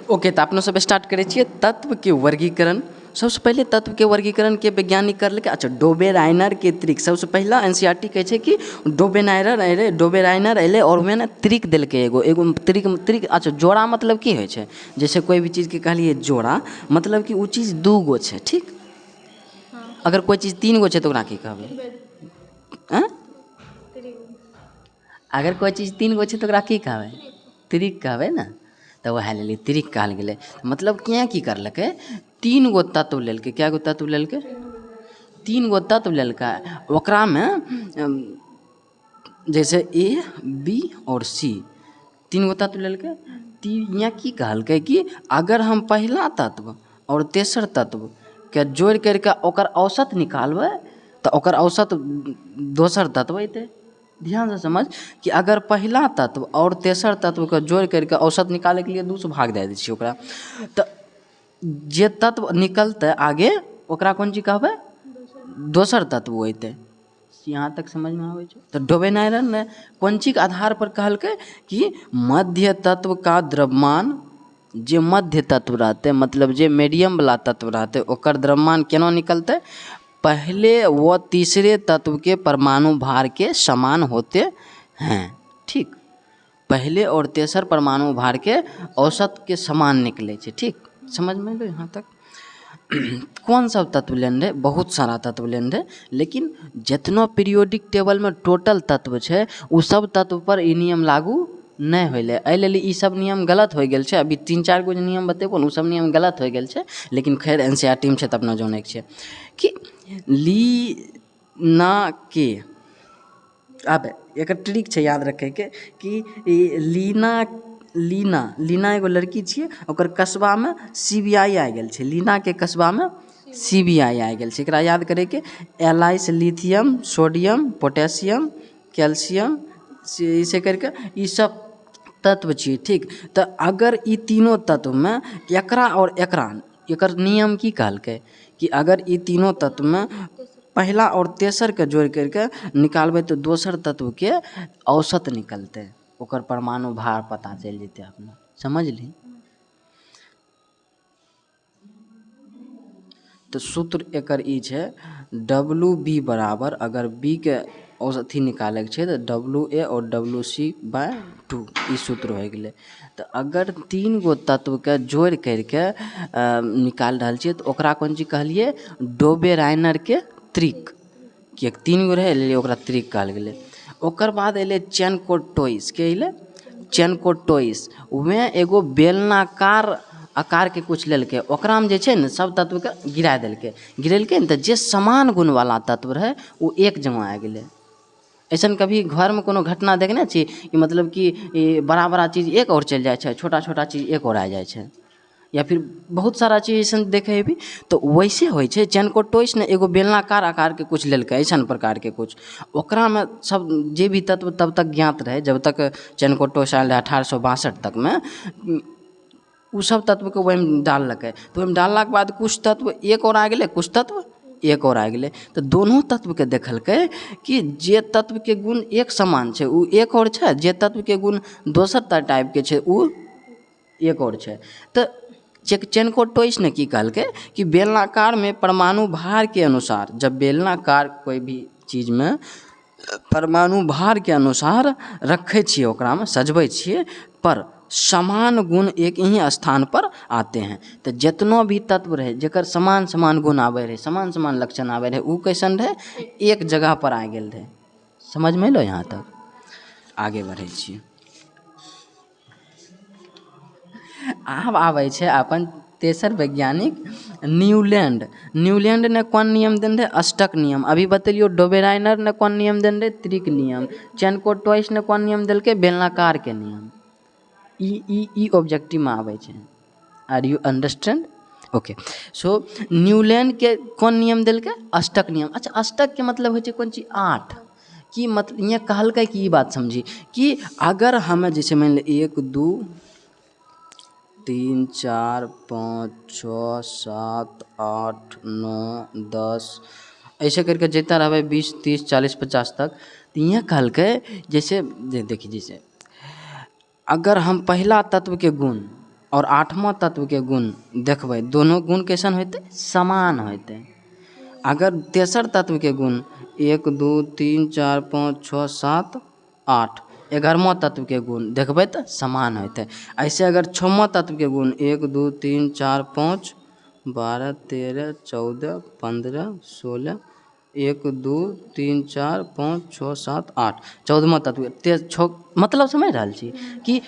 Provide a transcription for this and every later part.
Okay, तो अपनो सब स्टार्ट करै छियै तत्व के वर्गीकरण। सबसे पहले तत्व के वर्गीकरण के वैज्ञानिक करलकै। अच्छा, डोबेराइनर के त्रिक सबसे पहला एनसीईआरटी कहै छै कि डोबेराइनर अयलै और ओहिमे ने त्रिक देलकै एगो एगो त्रिक। अच्छा, जोड़ा मतलब की होइ छै? जैसे कोई भी चीज़ के कहलिए जोड़ा मतलब कि उ चीज़ दू गो छै, ठीक। अगर कोई चीज़ तीन गो छै तो ओकरा की कहबै? आँ? अगर कोई चीज़ तीन गो छै तो ओकरा की कहबै? त्रिक कहबै ना। तो वह लेली त्रिक कहल गेलै। मतलब क्या की करलकै? तीन गो तत्व लेलकै। क्या गो तत्व लेलकै? तीन गो तत्व लेलकै। ओकरा में जैसे ए बी और सी तीन गो तत्व लेलकै। यहाँ की कहलकै कि अगर हम पहला तत्व और तेसर तत्व के जोड़ करके ओकर औसत निकालबै तो ओकर औसत दोसर तत्व अयतै। ध्यान से समझ कि अगर पहला तत्व और तेसर तत्व के जोड़ करके औसत निकाले के लिए 2 से भाग दे दै छियै ओकरा, तो जे तत्व निकलते आगे ओकरा कोन चीज कहबै? दोसर तत्व अयतै। यहाँ तक समझ में आवे छै? तो डोबेराइनर ने कोन चीज के आधार पर कहलकै कि मध्य तत्व का द्रव्यमान, जे मध्य तत्व रहते मतलब जे मीडियम वाला तत्व रहते ओकर द्रव्यमान केना निकलते? पहले व तीसरे तत्व के परमाणु भार के समान होते हैं, ठीक। पहले और तेसर परमाणु भार के औसत के समान निकले छै, ठीक। समझ में लो यहाँ तक? कौन सब तत्व लेने रहे? बहुत सारा तत्व लेने रहे, लेकिन जितना पीरियोडिक टेबल में टोटल तत्व छै उ सब तत्व पर ई नियम लागू नहीं होले। एहि लेल ई सब नियम गलत हो गेल छै। अभी 3-4 गो नियम बतेबो ने, उ सब नियम गलत हो गेल छै, लेकिन खैर एनसीईआरटी में छै तऽ अपना जाने के छै कि लीना के अब एक ट्रिक छै याद रखे के कि लीना एगो लड़की छियै, ओकर कस्बा में सीबीआई आ गेल छै। लीना के कस्बा में सीबीआई आ गेल छै। एकरा याद करे के Li से लिथियम, सोडियम, पोटेशियम, कैल्शियम से करके ई सब तत्व छियै, ठीक। तो अगर ई तीनों तत्व में एकरा और एकरा एकर नियम की कहलकै कि अगर ई तीनों तत्व में पहला और तेसर के जोड़ करके निकालबै तो दोसर तत्व के औसत निकलते, ओकर परमाणु भार पता चल जेतै अपना। समझली? तो सूत्र एकर ई छै WB बराबर, अगर B के औसत निकाले के छै तो WA और WC/2 ई सूत्र हो गेलै। तो अगर तीन गो तत्व के जोड़ करके निकाल रहल छियै तो ओकरा कोन चीज कहलिए? डोबेराइनर के त्रिक। कि तीन गो रहे ले ओकरा त्रिक कहल गेलै। ओकर बाद अयलै चेनकोटोइस। के अयलै? चेनकोटोइस। उमे एगो बेलनाकार आकार के कुछ लेलकै, ओकरा में जे छै ने सब तत्व के गिरा देलकै। गिरेलकै ने तो जे समान गुण वाला तत्व रहे वो एक जमा आ गेलै। ऐसन कभी घर में कोनो घटना देखने छी कि मतलब कि बड़ा बड़ा चीज एक और चल जाए छै, छोटा छोटा चीज एक और आ जाए छै, या फिर बहुत सारा चीज ऐसन देखे भी तो वैसे होइ छै। चेनकोटोइस ने एगो बेलनाकार आकार के कुछ लेलकै, ऐसन प्रकार के कुछ, ओकरा में सब जे भी तत्व तब तक ज्ञात रहे जब तक चेनकोटोइस आयल रहे 1862 तक में, उ सब तत्व के वही में डाललकै। तो वही में डालला के बाद कुछ तत्व एक और आ गेलै, कुछ तत्व एक और आ गेलै। तो दोनों तत्व के देखलकै कि जे तत्व के गुण एक समान छै उ एक और छै, जे तत्व के गुण दोसर टाइप के छै उ एक और छै। तो चेनकोटोइस ने की कहलकै कि बेलनाकार में परमाणु भार के अनुसार, जब बेलनाकार कोई भी चीज में परमाणु भार के अनुसार रखे छिए, ओकरा में सजबै छिए, पर समान गुण एक ही स्थान पर आते हैं। तो जितना भी तत्व रहे जेकर समान समान गुण आवे रहे, समान समान लक्षण आवे रहे, उ कैसन रहे? एक जगह पर आ गेल रहे। समझ में लो? यहाँ तक आगे बढ़े छिए। आब आबै छै अपन तेसर वैज्ञानिक न्यूलैंड। न्यूलैंड ने कौन नियम देने रहे? अष्टक नियम। अभी बतेलियो डोबेराइनर ने कौन नियम देने रहे? त्रिक नियम। चेनकोटोइस ने कौन नियम देलकै? बेलनाकार के नियम। ई ऑब्जेक्टिव में आवे छै। आर यू अंडरस्टैंड? ओके। सो न्यूलैंड के कौन नियम देलकै? अष्टक नियम। अच्छा, अष्टक के मतलब होइ छै कोन चीज? 8 कि मतलब ये कहलकै कि ई बात समझी कि अगर हमें जैसे मान ले 1 2 3 4 5 6 7 8 9 10 ऐसे करके जेता रहबै 20 30 40 50 तक। तो यहाँ कहलकै जैसे देखिए, जैसे अगर हम पहला तत्व के गुण और आठवां तत्व के गुण देखबै, दोनों गुण कैसन होते, समान होते। अगर तेसर तत्व के गुण 1 2 3 4 5 6 7 8, 11वां तत्व के गुण देखबै तो समान होते। ऐसे अगर 6वां तत्व के गुण 1 2 3 4 5 12 13 14 15 16 1 2 3 4 5 6 7 8, 14वां तत्व मतलब समझ रहा छी कि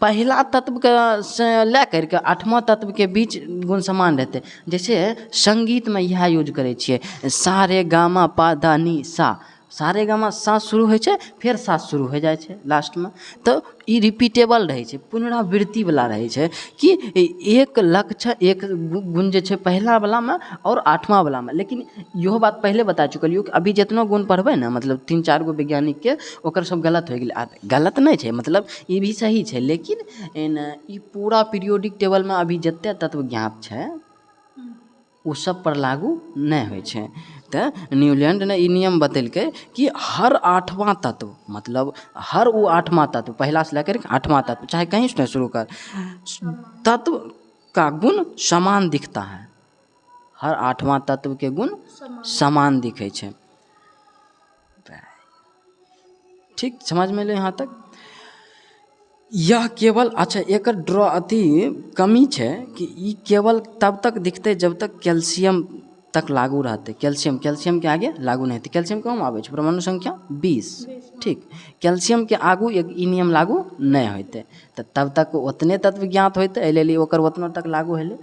पहला तत्व के से ले करके 8वां तत्व के बीच गुण समान रहते। जैसे संगीत में यह यूज करे छिए, सा रे गा मा पा धा नी सा, सा रे गा मा सा शुरू होइ छै फिर सा शुरू हो जाइ छै लास्ट में, तो ई रिपीटेबल रहे छै, पुनरावृत्ति वाला रहे छै कि एक लक्ष्य एक गुण जे छै पहला वाला में और 8वां वाला में। लेकिन इहो बात पहले बता चुकलियो कि अभी जितना गुण पढ़बै ना, मतलब 3-4 गो वैज्ञानिक के ओकर सब गलत हो गेलै। गलत नहीं छै, मतलब ये भी सही छै, लेकिन ई पूरा पीरियोडिक टेबल में अभी जते तत्व ज्ञात छै उ सब पर लागू नहीं होइ छै। तो न्यूलैंड ने ई नियम बतेलकै कि हर 8वां तत्व, मतलब हर वो 8वां तत्व पहला से लेकर 8वां तत्व, चाहे कहीं से शुरू कर, तत्व का गुण समान दिखता है। हर 8वां तत्व के गुण समान दिखे छै। ठीक समझ में ले यहाँ तक? यह केवल अच्छा एक ड्रॉ अथी कमी है कि ये केवल तब तक दिखते जब तक कैल्शियम तक लागू रहते। कैल्शियम के आगे लागू नहीं थे। कैल्शियम कम आवे छै, परमाणु संख्या 20। ठीक, कैल्शियम के आगू एक ई नियम लागू नहीं होते, तो तब तक उतने तत्व ज्ञात होते, एहि ओकर उतना तक लागू होले।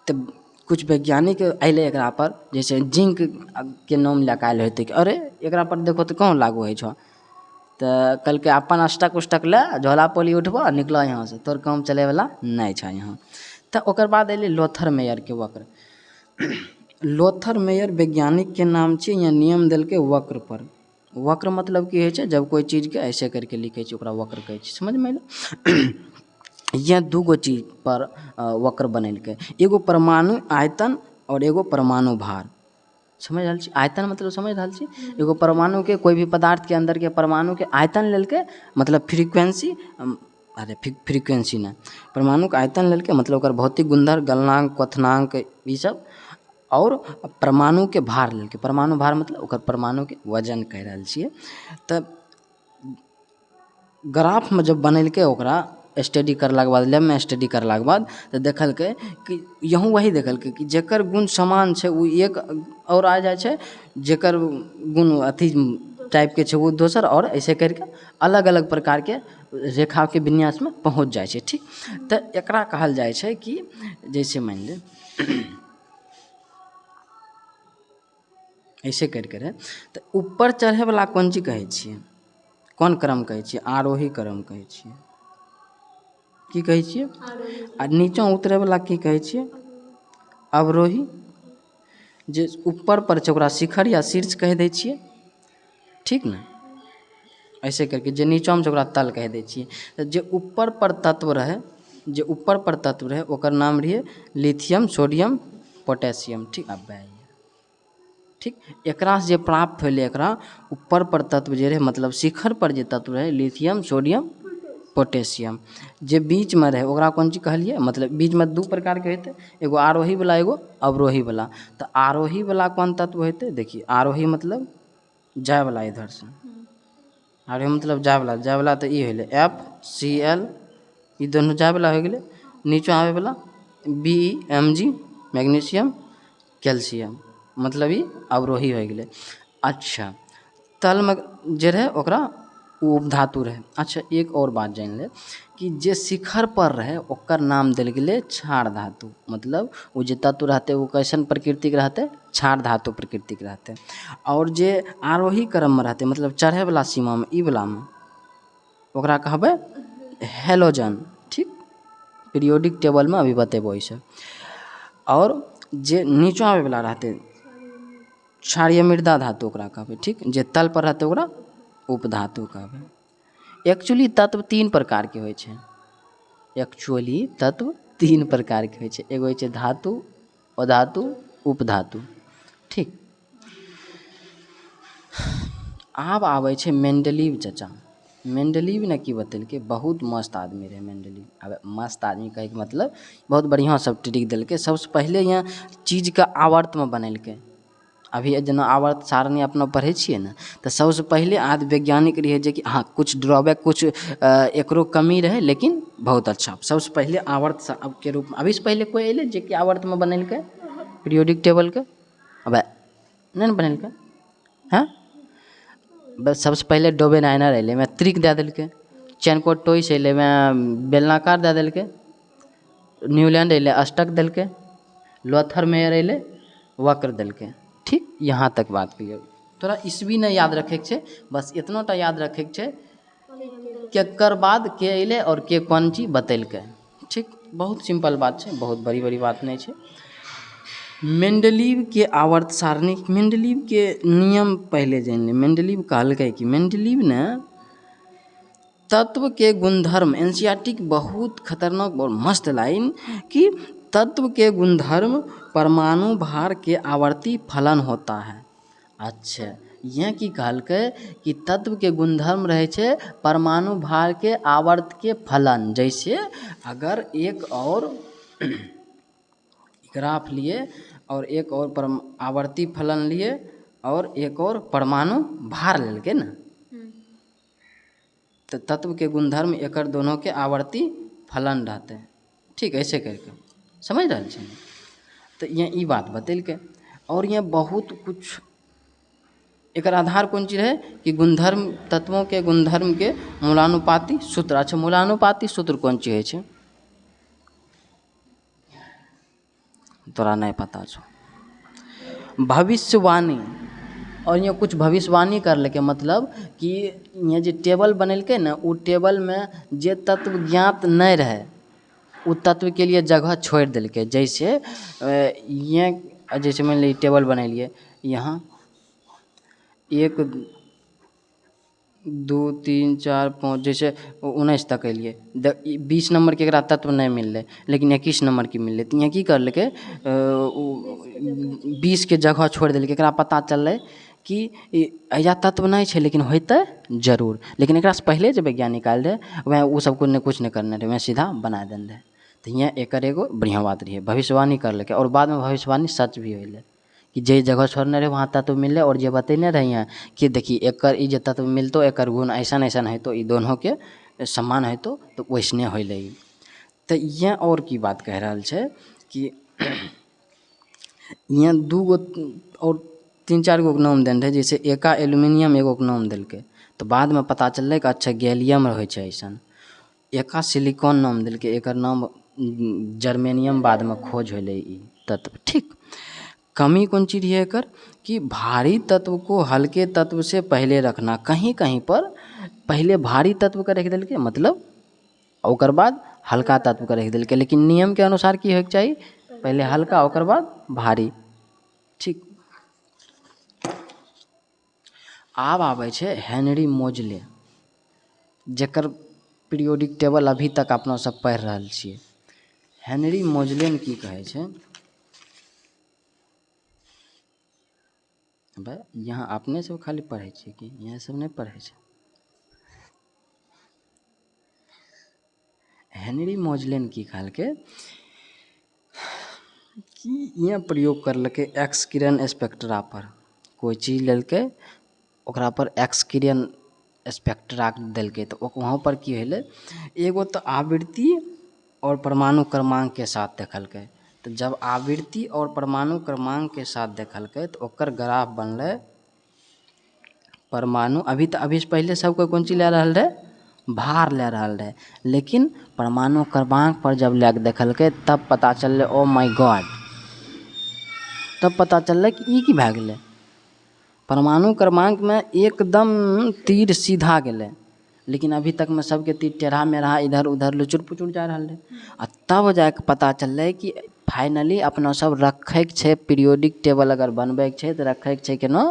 तो कुछ वैज्ञानिक अले एकरा पर, जैसे जिंक के नाम लैके आयल होते कि अरे एकरा पर देखो तो कहाँ लागू होइ छो, तो कल के अपन अष्टक उष्टक ले झोला पोली उठबा निकलो यहाँ से, तोर काम चले वाला नहीं छा यहाँ। तो ओकर बाद अले लोथर मेयर के वक्र। लोथर मेयर वैज्ञानिक के नाम छे, यहाँ नियम दिल के वक्र पर। वक्र मतलब की है छे, जब कोई चीज के ऐसे करके लिखे छे ओकरा वक्र कहे छे, समझ में आइल? यह दूगो चीज पर वक्र बनेलके, एगो परमाणु आयतन और एगो परमाणु भार। समझ रहा छी? आयतन मतलब समझ रहा छी, एगो परमाणु के कोई भी पदार्थ के अंदर के परमाणु के आयतन लेलके, मतलब फ्रीक्वेंसी, अरे फ्रीक्वेंसी ना, परमाणु के आयतन लेलके मतलब ओकर भौतिक गुणधर्म, गलनांक, क्वथनांक ई सब, और परमाणु के भार लेलके। परमाणु भार मतलब ओकर परमाणु के वजन कह रहल छिए। तो ग्राफ में जब बनेलके ओकरा स्टडी करला के बाद, लैब में स्टडी करला के बाद, तो देखलकै कि यहूँ वही देखलकै कि जेकर गुण समान छै वो एक और आ जाए छै, जेकर गुण अथी टाइप के छै वो दोसर, और ऐसे करके अलग अलग प्रकार के रेखा के विन्यास में पहुँच जाए छै। ठीक, तो एकरा कहल जाए छै कि जैसे मान ले ऐसे करके रहे, तो ऊपर चढ़े वाला कोन चीज कहे छिए, कोन क्रम कहे छिए? आरोही क्रम कहे छिए। की कहे छिए? आ नीचा उतरे वाला की कहे छिए? अवरोही। जे ऊपर पर छै ओकरा शिखर या शीर्ष कह दै छिए, ठीक ना? ऐसे करके जे नीचा में छै ओकरा तल कह दै छिए। तो जे ऊपर पर तत्व रहे, जे ऊपर पर तत्व रहे ओकर नाम रहे लिथियम, सोडियम, पोटेशियम। ठीक, अब ठीक, एकरा से जे प्राप्त होले, एकरा ऊपर पर तत्व जे रहे, मतलब शिखर पर जे तत्व रहे लिथियम, सोडियम, पोटेशियम। जे बीच में रहे ओकरा कौन चीज कहलिए? मतलब बीच में दू प्रकार के होते, एगो आरोही वाला एगो अवरोही वाला। तो आरोही वाला कौन तत्व होते? देखिए, आरोही मतलब जाए वाला, इधर से आरोही मतलब जाए वाला तो ये होले FCl, ये दोनों जाए वाला हो गए। नीचा आवे वाला BeMg, मैग्नीशियम, कैल्शियम, मतलब ये अवरोही हो गए। अच्छा, तल में जे रहे ओकरा उपधातु रहे। अच्छा, एक और बात जान ले कि जे शिखर पर रहे ओकर नाम दिल गेले क्षार धातु। मतलब वो जे तत्व रहते वो कैसन प्रकृति के रहते? क्षार धातु प्रकृति के रहते। और जे आरोही क्रम में रहते, मतलब चढ़े वाला सीमा में, ई वाला में, ओकरा कहबे हेलोजन। ठीक, पीरियोडिक टेबल में अभी बतेबो इसे। और जे नीचा आवे वाला रहते क्षारीय मृदा धातु ओकरा कहबे। ठीक, जे तल पर रहते ओकरा उपधातु कहबे। एक्चुअली तत्व 3 प्रकार के होइ छै। एक्चुअली तत्व 3 प्रकार के होइ छै, एगो होइ छै धातु, अधातु, उपधातु। ठीक, आब आबै छै मेंडलीव चचा। मेंडलीव ने की बतेलकै, बहुत मस्त आदमी रहे मेंडलीव। अब मस्त आदमी कहैके मतलब बहुत बढ़िया सब ट्रिक देलकै। सबसे पहले यहाँ चीजके आवर्त में बनेलकै। अभी जेना आवर्त सारणी अपना पढ़ै छियै ने, तऽ सबसे पहले आदि वैज्ञानिक रहिए जे कि हाँ कुछ ड्रॉबैक कुछ एकरो कमी रहे, लेकिन बहुत अच्छा। सबसे पहले आवर्त के रूप में अभी से पहले कोई अयलै जे कि आवर्त में बनेलकै पीरियोडिक टेबल के? अब नहीं ने बनेलकै। हाँ बस सबसे पहले डोबेनाइनर अयलै, में त्रिक दे देलकै। चैनकोट टॉइस अयलै, में बेलनाकार दे देलकै। न्यूलैंड अयलै, अष्टक देलकै। लोथर मेयर अयलै, वक्र देलकै। ठीक, यहाँ तक बात क्लियर। तोरा ईस्वी नहीं याद रखेके छै, बस इतना टा याद रखेके छै केकर बाद के अयलै और के कोन चीज बतेलकै। ठीक, बहुत सिंपल बात छै, बहुत बड़ी बड़ी बात नहीं छै। मेंडलीव के आवर्त सारणी, मेंडलीव के नियम पहले जान ले। मेंडलीव कहलकै कि मेंडलीव ने तत्व के गुणधर्म, एनसीईआरटी की बहुत खतरनाक और मस्त लाइन कि तत्व के गुणधर्म परमाणु भार के आवर्ती फलन होता है। अच्छा, यहाँ की कहलकै कि तत्व के गुणधर्म रहे छे परमाणु भार के आवर्त के फलन। जैसे अगर एक और ग्राफ लिए और एक और आवर्ती फलन लिए और एक और परमाणु भार लेलकै ना, तो तत्व के गुणधर्म एकर दोनों के आवर्ती फलन रहते। ठीक, ऐसे करके समझ रहे छी। तो यहाँ ई बात बतेलकै। और यहाँ बहुत कुछ एकर आधार कौन चीज है कि गुणधर्म, तत्वों के गुणधर्म के मूलानुपाती सूत्र। अच्छा, मूलानुपाती सूत्र कौन चीज है छे? तोरा नहीं पता छो। भविष्यवाणी। और यहाँ कुछ भविष्यवाणी करलकै, मतलब कि यहाँ जे टेबल बनेलकै ना, उ टेबल में जे तत्व ज्ञात नहीं रहे उ तत्व के लिए जगह छोड़ देलकै। जैसे यहाँ जैसे मान ली टेबल बनेलिए, यहाँ 1 2 3 4 5 जैसे 19 तक अलिए। 20 नंबर के एकरा तत्व नहीं मिललै, लेकिन 21 नंबर की मिललै। तो यहाँ की करलकै 20 के जगह छोड़ देलकै। एकरा पता चललै कि अहिजा तत्व नहीं है लेकिन होते जरूर। लेकिन एकरा से पहले जब वैज्ञानिक आयल रहे वह वो सब कुछ नहीं करने रहे, वह सीधा बना देने रहे। तो यहाँ एक एगो बढ़िया बात रही, भविष्यवाणी करलकै। और बाद में भविष्यवाणी सच भी होलै कि जे जगह छोड़ने रहे वहाँ तत्व मिलले। और जे बतेने रहे यहाँ कि देखिए एकर ई जे तत्व मिलतो एकर गुण ऐसन ऐसन है, तो ई दोनों के समान है, तो वैसने होलै। तो यहाँ और की बात कह रहा है कि यहाँ 2 गो और 3-4 गो के नाम देने रहे। जैसे एका एल्यूमिनियम एगो के नाम देलकै, तो बाद में पता चललै कि अच्छा गैलियम रहे छै ऐसन। एका सिलिकॉन नाम देलकै, एकर नाम जर्मेनियम बाद में खोज होलै ई तत्व। ठीक, कमी कौन चीज है एकर कि भारी तत्व को हल्के तत्व से पहले रखना। कहीं कहीं पर पहले भारी तत्व का रख देलकै, मतलब ओकर बाद हल्का तत्व का रख देलकै। लेकिन नियम के अनुसार की होइके चाहिए, पहले हल्का ओकर बाद भारी। ठीक, आब आबै छै हेनरी मोजले, जेकर पीरियोडिक टेबल अभी तक अपना सब पढ़ि रहल छियै। हेनरी मोजले की कहै छै, भाई यहाँ अपने सब खाली पढ़े छियै कि यहाँ सब नहीं पढ़े छै? हेनरी मोजले की कहलकै कि यहाँ प्रयोग करलकै एक्स किरण स्पेक्ट्रा पर। कोई चीज लेलकै ओकरा पर एक्स किरण स्पेक्ट्रा देलकै, तो वहाँ पर की होलै, एगो तो आवृत्ति और परमाणु क्रमांक के साथ देखलकै। तो जब आवृत्ति और परमाणु क्रमांक के साथ देखलकै तो ओकर ग्राफ बनलै परमाणु। अभी से पहले सबको कौन चीज ले रहल रहे, भार ले रहल रहे। लेकिन परमाणु क्रमांक पर जब ले देखलकै तब पता चललै ओ माय गॉड, तब पता चललै कि ई की भए गेलै। परमाणु क्रमांक में एकदम तीर सीधा गेलै, लेकिन अभी तक में सबके तीर टेढ़ा मेढ़ा इधर उधर लुचुर पुचुर जा रहा है। आ तब जाके पता चललै कि फाइनली अपना सब रखैके छै पीरियोडिक टेबल अगर बनबैके छै तो रखैके छै केना,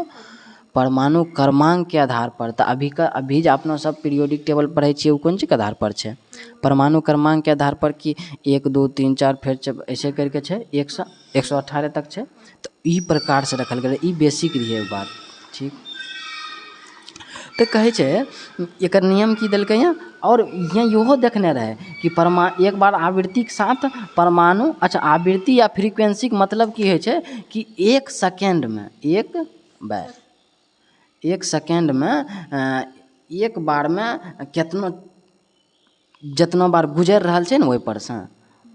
परमाणु क्रमांक के आधार पर। तो अभी जो अपना सब पीरियोडिक टेबल पढ़े छियै वो कौन चीज के आधार पर छै, परमाणु क्रमांक के आधार पर कि 1 2 3 4 फिर ऐसे करके छै 118 तक छै। तो ई प्रकार से रखल गेलै, ई बेसिक रही बात। ठीक, तऽ कहै छै एकर नियम की देलकै हैं, और यहाँ इहो देखने रहे कि एक बार आवृत्ति के साथ परमाणु, अच्छा आवृत्ति या फ्रीक्वेंसी के मतलब की होइ छै कि एक सेकेंड में एक सेकेंड में एक बार में कितना जितना बार गुजर रहल छै ने ओहिपर से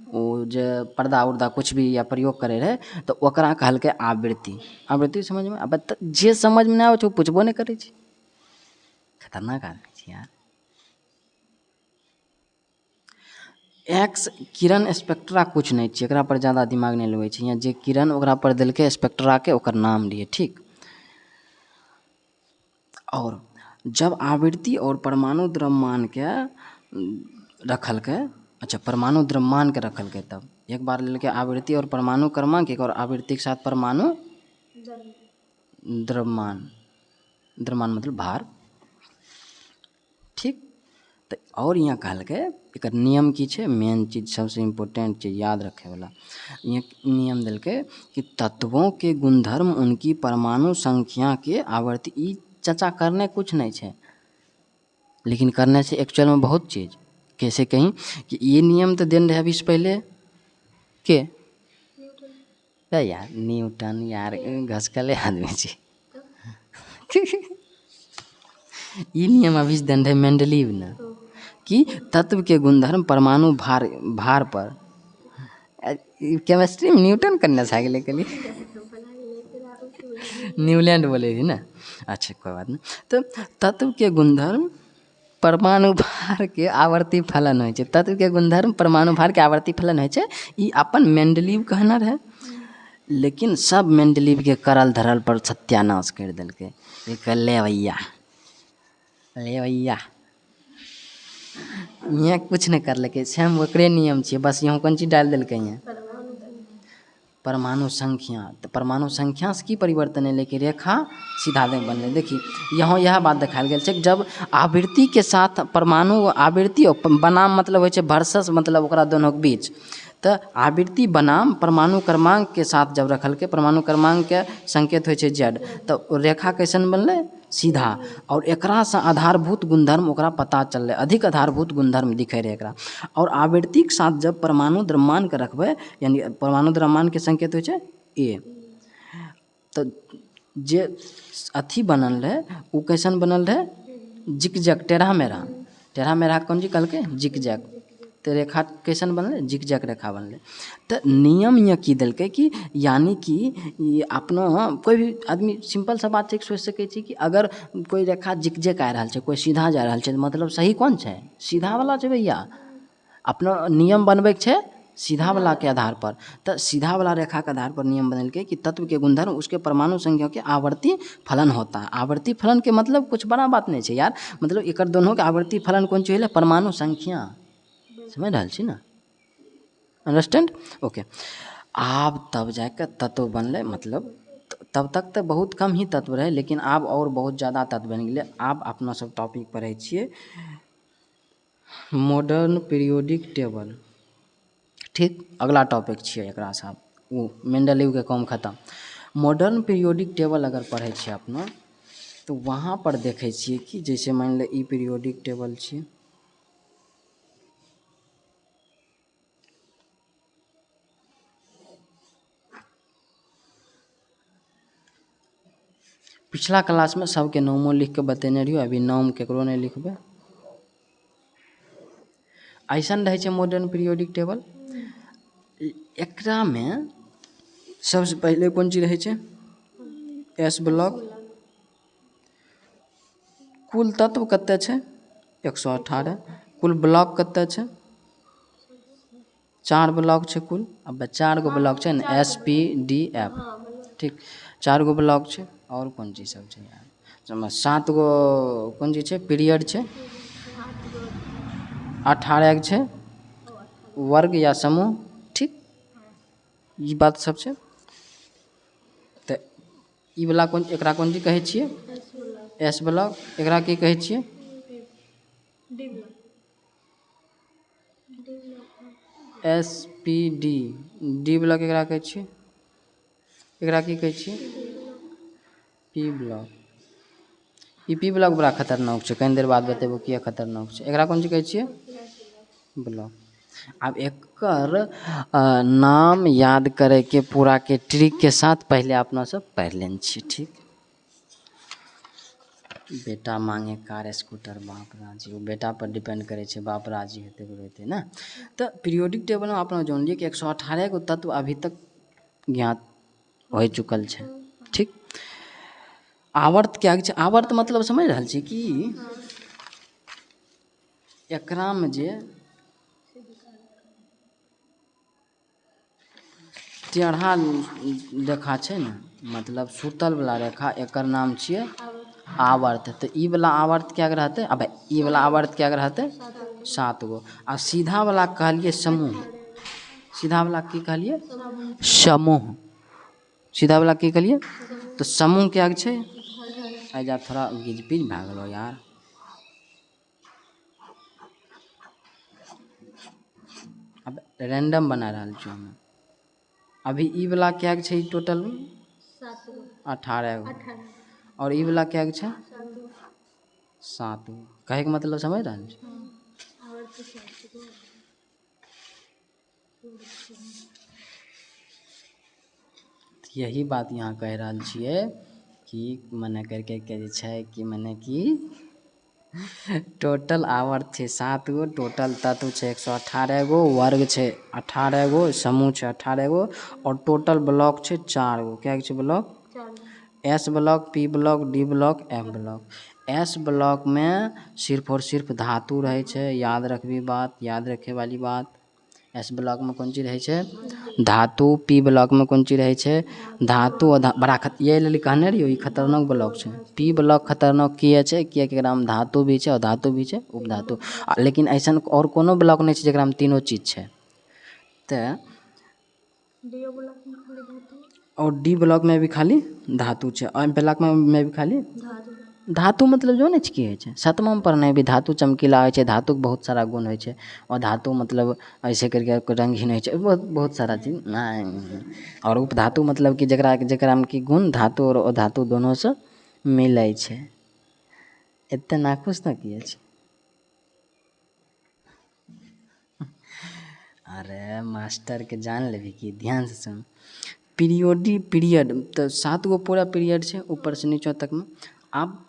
ओ जे पर्दा उर्दा कुछ भी या प्रयोग करे रहे तो ओकरा कहलकै आवृत्ति। आवृत्ति समझ में अब जे समझ में नहीं आबै छै ओ पूछबो नहीं करे छै। खतरनाक आदमी छै यार। एक्स किरण स्पेक्ट्रा कुछ नहीं छै, एकरा पर ज़्यादा दिमाग नहीं लगबै छै। यहाँ जे किरण ओकरा पर देलकै स्पेक्ट्रा के ओकर नाम लिए, ठीक। और जब आवृत्ति और परमाणु द्रव्यमान के रखलकै, अच्छा परमाणु द्रव्यमान के रखलकै, तब एक बार लेलकै आवृत्ति और परमाणु क्रमांक, एक और आवृत्ति के साथ परमाणु द्रव्यमान, द्रव्यमान मतलब भार, ठीक। तो और यहाँ कहलकै एकर नियम की छै, मेन चीज सबसे इम्पोर्टेंट चीज याद रखे वाला, यहाँ नियम देलकै कि तत्वों के गुणधर्म उनकी परमाणु संख्या के आवर्ती। ई चर्चा करने कुछ नहीं छै, लेकिन करने से एक्चुअल में बहुत चीज। कैसे कहीं कि ये नियम तो देन रहे अभी से पहले के यार न्यूटन, यार घसकले आदमी छी। ई नियम अभी से देन रहे मेंडलीव ने कि तत्व के गुणधर्म परमाणु भार पर। केमिस्ट्री में न्यूटन करने से आगे लेके न्यूलैंड बोले थी ना, अच्छा कोई बात नहीं। तो तत्व के गुणधर्म परमाणु भार के आवर्ती फलन होइ छै, तत्व के गुणधर्म परमाणु भार के आवर्ती फलन होइ छै। ई अपन मेंडलीव कहना रहे, लेकिन सब मेंडलीव के करल धरल पर सत्यानाश कर देलकै। ले भैया यहाँ कुछ नहीं करलकै, सेम ओकरे नियम छियै, बस यहाँ कोन चीज डाल देलकै यहाँ परमाणु संख्या। तो परमाणु संख्या से की परिवर्तन है, लेकिन रेखा सीधा नहीं बनले। देखिए यहाँ यह बात देखाल गेल छै कि जब आवृत्ति के साथ परमाणु, आवृत्ति और बनाम मतलब होइ छै वर्सेस, मतलब ओकरा दोनों के बीच। तो आवृत्ति बनाम परमाणु क्रमांक के साथ जब रखल के, परमाणु क्रमांक के संकेत होइ छै जेड, तो रेखा कैसन बनले, सीधा। और एकरा से आधारभूत गुणधर्म ओकरा पता चलले, अधिक आधारभूत गुणधर्म दिखे रहे एकरा। और आवृत्ति के साथ जब परमाणु द्रव्यमान के रखबे, यानी परमाणु द्रव्यमान के संकेत होइ छै ए, तो जे अथी बनल रहे वो कैसन बनल रहे, जिक जैक, टेढ़ा मेढ़ा। टेढ़ा मेढ़ा कौन जी कहलकै, जिक जैक। तो रेखा कैसन बनले, जिक जैक रेखा बनले। तो नियम यहाँ की देलकै कि यानी कि ये अपना कोई भी आदमी सिंपल सा बात छै सोच सकै छी कि अगर कोई रेखा जिक जैक आ रहल छै, कोई सीधा जा रहल छै, तो मतलब सही कौन छै, सीधा वाला छै भैया। अपना नियम बनबै के छै सीधा वाला के आधार पर। तो सीधा वाला रेखा के आधार पर नियम बनेलकै कि तत्व के गुणधर्म उसके परमाणु संख्या के आवर्ती फलन होता है। आवर्ती फलन के मतलब कुछ बड़ा बात नहीं है यार, मतलब एक दोनों के आवर्ती फलन कौन चीज है, परमाणु संख्या। समझ रहा छी ना, अंडरस्टैंड, ओके। आब तब जाके तत्व बनले, मतलब तब तक तो बहुत कम ही तत्व रहे, लेकिन आब और बहुत ज़्यादा तत्व बन गए। आब अपना सब टॉपिक पढ़े छिए मॉडर्न पीरियोडिक टेबल, ठीक। अगला टॉपिक छिए एकरा से वो मेंडलीव के काम खत्म। मॉडर्न पीरियोडिक टेबल अगर पढ़े छिए अपना, तो वहाँ पर देखे छिए कि जैसे मान ले ई पीरियोडिक टेबल छिए, पिछला क्लास में सबके नामों लिख के बतेने रहियो, अभी नाम केकरो नहीं लिखबे। ऐसन रहे छै मॉडर्न पीरियोडिक टेबल। एकरा में सबसे पहले कौन चीज रहे छै, एस ब्लॉक। कुल तत्व कते छै, 118। कुल ब्लॉक कते छै, 4 ब्लॉक छै कुल। अब 4 गो ब्लॉक छै ने, एस पी डी एफ, ठीक। 4 गो ब्लॉक छै। और कौन चीज सब छै यार, 7 गो कौन चीज छै, पीरियड छै। 18 छै वर्ग या समूह, ठीक। ये बात सब छै। तो ई वाला कौन, एकरा कौन चीज कहे छिए, एस ब्लॉक। एकरा की कहे छिए, एस पी डी। डी ब्लॉक एकरा कहे छिए, एकरा की कहे छिए, पी ब्लॉक। ई पी ब्लॉक बड़ा खतरनाक छै, कनि देर बाद बतेबो किया खतरनाक छै। एकरा कोन चीज कहै छियै? ब्लॉक। अब एकर नाम याद करे के पूरा के ट्रिक के साथ पहले अपना सब पढ़ लेने छी, ठीक। बेटा मांगे कार स्कूटर, बाप राजी, वो बेटा पर डिपेंड करे छै, बाप राजी हेतै हेतै ना। तो पीरियोडिक टेबल में अपना जानलिए कि 118 गो तत्व अभी तक ज्ञात हो चुकल छै, ठीक। आवर्त क्या छै? आवर्त मतलब समझ रहल छी कि एकरा में जे टेढ़ा रेखा छै ने, मतलब सुतल वाला रेखा, एकर नाम छियै आवर्त। तो ई वाला आवर्त क्या रहते? अब ई वाला आवर्त क्या रहते? 7 गो। आ सीधा वाला कहलिए समूह। सीधा वाला की कहलिए? समूह। सीधा वाला की कहलिए? तो समूह क्या छै? आजा थोड़ा गिजपिज भए गेलो यार। अब रैंडम बना रहल छी हम। अभी ई वाला क्या छै? टोटल 18 गो। और ई वाला क्या छै? 7 गो। कहे के मतलब समझ रहा है? यही बात यहाँ कह रहा छिए कि मने करके के जे छै कि मने कि टोटल आवर्त छै 7 गो, टोटल तत्व छै 118 गो, वर्ग छै 18 गो, समूह छै 18 गो, और टोटल ब्लॉक छै 4 गो। क्या छै block? S block, P block, D block, F block. S block में सिर्फ और सिर्फ धातु रहे छै, याद रखबी बात, याद रखे वाली बात। एस ब्लॉक में कौन चीज रहे छै? धातु। पी ब्लॉक में कौन चीज रहे छै? धातु। और बड़ा ये लिए कहने रहियो, ये खतरनाक ब्लॉक छै। पी ब्लॉक खतरनाक किए छै? किएकि एकरा में धातु भी छै और धातु भी छै, उपधातु। लेकिन ऐसा और कोनो ब्लॉक नहीं छै जेकरा में तीनों चीज छै। तो और डी ब्लॉक में भी खाली धातु छै, और ब्लॉक में भी खाली धातु। मतलब जो नहीं की है सतमा में पढ़ने भी धातु चमकीला हो, धातु के बहुत सारा गुण हो, और धातु मतलब ऐसे करके रंगहीन हो, बहुत बहुत सारा चीज। और उपधातु मतलब कि जकरा में कि गुण धातु और धातु दोनों से मिले छै। इतने नाखुश ना किए छै। अरे मास्टर के जान लेभी कि ध्यान से सुन। पीरियड तो 7 गो पूरा पीरियड छै ऊपर से नीचे तक में। अब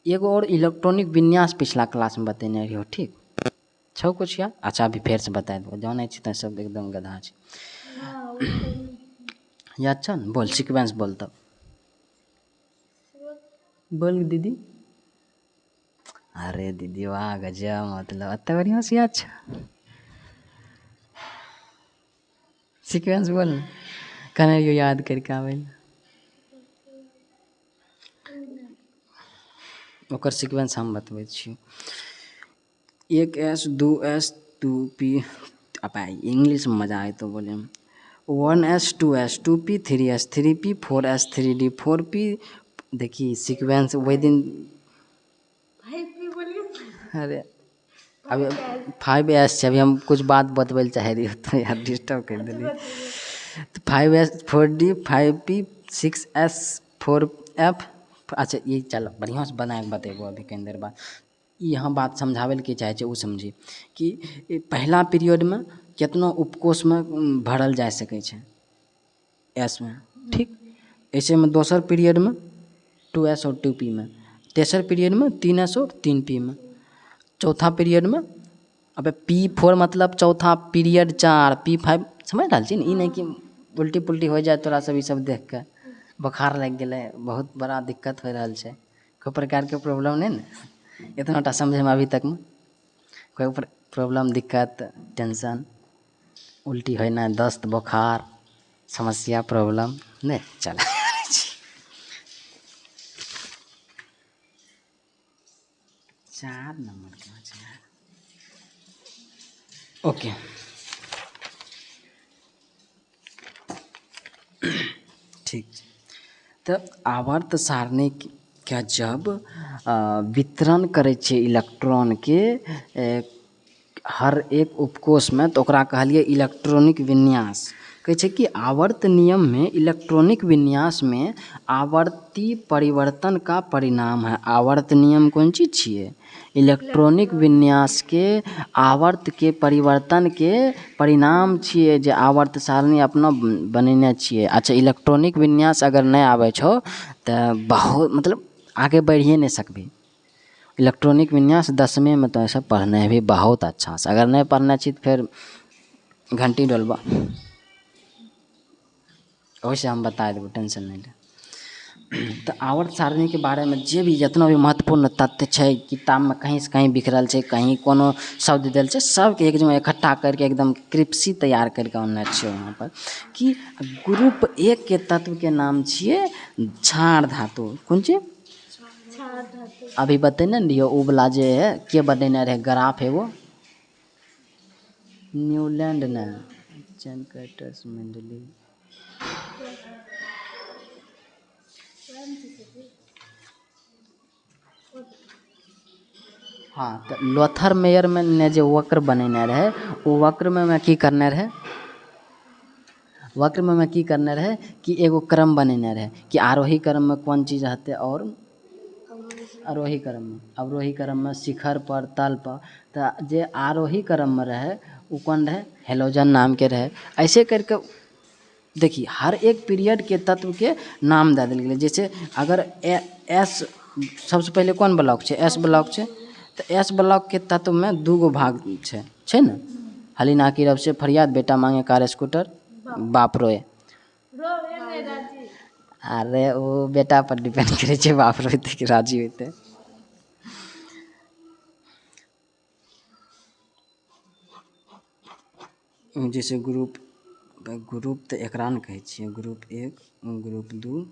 एगो और इलेक्ट्रॉनिक विन्यास पिछला क्लास में बतेने रहियो, ठीक छौ कुछ याद? अच्छा अभी फिर से बता दो, जाने छी सब एकदम गधा छै। याद छ न? बोल सीक्वेंस बोल तब। बोल दीदी। अरे दीदी वाह गजब, मतलब अत्ते बढ़िया से याद छ। सीक्वेंस बोल कहने रहियो याद करके आबै। ओकर सीक्वेंस हम बतबै छी। 1s 2s 2p, अब इंग्लिश में मजा आए तो बोले। 1s 2s 2p 3s 3p 4s 3d 4p। देखिए सीक्वेंस वही दिन। अरे अभी 5s छै, अभी हम कुछ बात बतबै ले चाहे रही तो यार डिस्टर्ब कर दिली। तो 5s 4d 5p 6s 4f। अच्छा ये चल बढ़िया से बना के बतेबो अभी कनी देर बाद। यहाँ बात समझावे के चाहे छै, वो समझी कि पहला पीरियड में कितना उपकोष में भरल जा सके छै एस में, ठीक। ऐसे में दोसर पीरियड में 2s और 2p में, तेसर पीरियड में 3s और 3p में, चौथा पीरियड में अब P4 मतलब चौथा पीरियड 4, P5 समझ रहा छी। ई नहीं कि उल्टी पुल्टी हो जाए तोरा सब ई सब देख के बुखार लग गए, बहुत बड़ा दिक्कत हो रहा है। कोई प्रकार के प्रॉब्लम नहीं ना? इतना टा समझे में अभी तक में कोई प्रॉब्लम, दिक्कत, टेंशन, उल्टी होना, दस्त, बुखार, समस्या, प्रॉब्लम नहीं? चल 4 नंबर कहाँ छै? ओके ठीक। तो आवर्त सारणी के जब वितरण करे छे इलेक्ट्रॉन के हर एक उपकोष में, तो ओकरा कहलिए इलेक्ट्रॉनिक विन्यास। कहै छै कि आवर्त नियम में इलेक्ट्रॉनिक विन्यास में आवर्ती परिवर्तन का परिणाम है। आवर्त नियम कोन चीज छिए? इलेक्ट्रॉनिक विन्यास के आवर्त के परिवर्तन के परिणाम छिए, जे आवर्त सारणी अपना बनेने छिए। अच्छा, इलेक्ट्रॉनिक विन्यास अगर नहीं आबै छौ तऽ बहुत मतलब आगे बढ़िए नहीं सकबी। इलेक्ट्रॉनिक विन्यास 10वीं में तो ऐसा पढ़ने भी बहुत अच्छा से, अगर नहीं पढ़ना छी तो फिर घंटी डोलबा, वैसे हम बता देबो, टेंशन नहीं ले। तो आवर्त सारणी के बारे में जे भी जितना भी महत्वपूर्ण तथ्य छै किताब में कहीं से कहीं बिखरल छै, कहीं कोनो शब्द देल छै, सबके एक जगह इकट्ठा करके एकदम क्रिप्सी तैयार करके आनने छियै वहाँ पर कि ग्रुप 1 के तत्व के नाम छियै क्षार धातु। कोन चीज? अभी बतेने रहियो उ वाला जे है के बनेने रहे ग्राफ एगो, न्यूलैंड ने चैनकटस मेंडली। हाँ, तो लोथर मेयर में ने जो वक्र बनेने रहे वो वक्र में मैं की करने रहे, वक्र में मैं की करने रहे कि एगो क्रम बनेने रहे कि आरोही क्रम में कौन चीज रहते और आरोही क्रम में, अवरोही क्रम में शिखर पर तल पर। तो जे आरोही क्रम में रहे वो कौन रहे? हेलोजन नाम के रहे। ऐसे करके देखिए हर एक पीरियड के तत्व के नाम दे दिल गेलै। जैसे अगर एस सबसे पहले कौन ब्लॉक छै? एस ब्लॉक छै। तो एस ब्लॉक के तत्व में 2 गो भाग छै ना? हलीना की रब से फरियाद, बेटा मांगे कार स्कूटर, बाप रोए। अरे वो बेटा पर डिपेंड करे छै, बाप रोते कि राजी होते। जैसे ग्रुप तो एकरा ने कहै छियै, ग्रुप 1 ग्रुप 2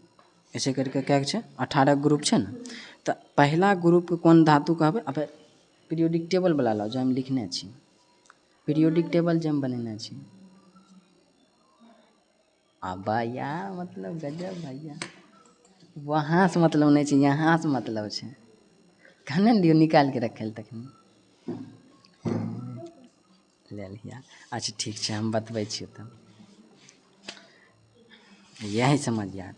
ऐसे करके क्या छै 18 ग्रुप छै ना। तो पहला ग्रुप के कौन धातु कहबै? अब पीरियोडिक टेबल वाला लाओ जो हम लिखने छी, पीरियोडिक टेबल जो हम बनेने छी। भैया मतलब गजब भैया, वहाँ से मतलब नहीं छै, यहाँ से मतलब छै। कहने ने दियो निकाल के रखे तखनी ले लिया। अच्छा ठीक छै, हम बतबै छियै तब यही समझिया।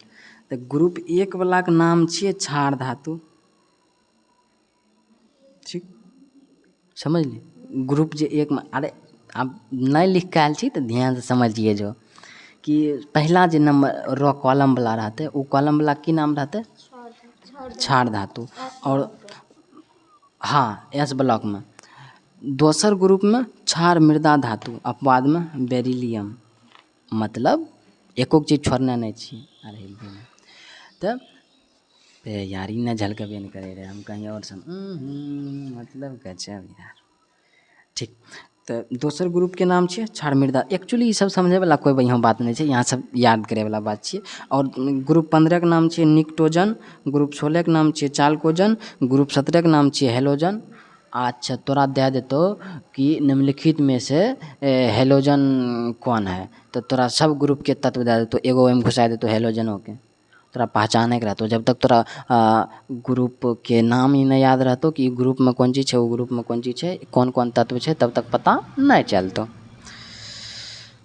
तो ग्रुप 1 वाला के नाम छियै क्षार धातु, ठीक समझ ली। ग्रुप जे 1 में, अरे अब नहीं लिख के आयल छी तो ध्यान से समझिए जो कि पहला जे नंबर रो कॉलम वाला रहते वो कॉलम वाला की नाम रहते? क्षार धातु। और हाँ एस ब्लॉक में दोसर ग्रुप में क्षार मृदा धातु, अपवाद में बेरिलियम। मतलब एको चीज छोड़ने नहीं छी। अरे तब यारी न झलकबे नहीं करे रहे, हम कहीं और सम मतलब गजब यार। ठीक, तो दोसर ग्रुप के नाम छे क्षार मृदा। एक्चुअली ये सब समझे वाला कोई बढ़िया बात नहीं है, यहाँ सब याद करे वाला बात छे। और ग्रुप 15 के नाम छे निक्टोजन, ग्रुप 16 के नाम छे चालकोजन, ग्रुप 17 के नाम छे हेलोजन। अच्छा तोरा दे देतो कि निम्नलिखित में से हेलोजन कौन है, तो तोरा सब ग्रुप के तत्व दे देतो, एगो में घुसा देतो हेलोजनों के, तोरा पहचाने के रहतो। जब तक तोरा ग्रुप के नाम ही नहीं याद रहतो कि ग्रुप में कौन चीज़ है, वो ग्रुप में कौन चीज़ है, कौन कौन तत्व है, तब तक पता नहीं चलतो।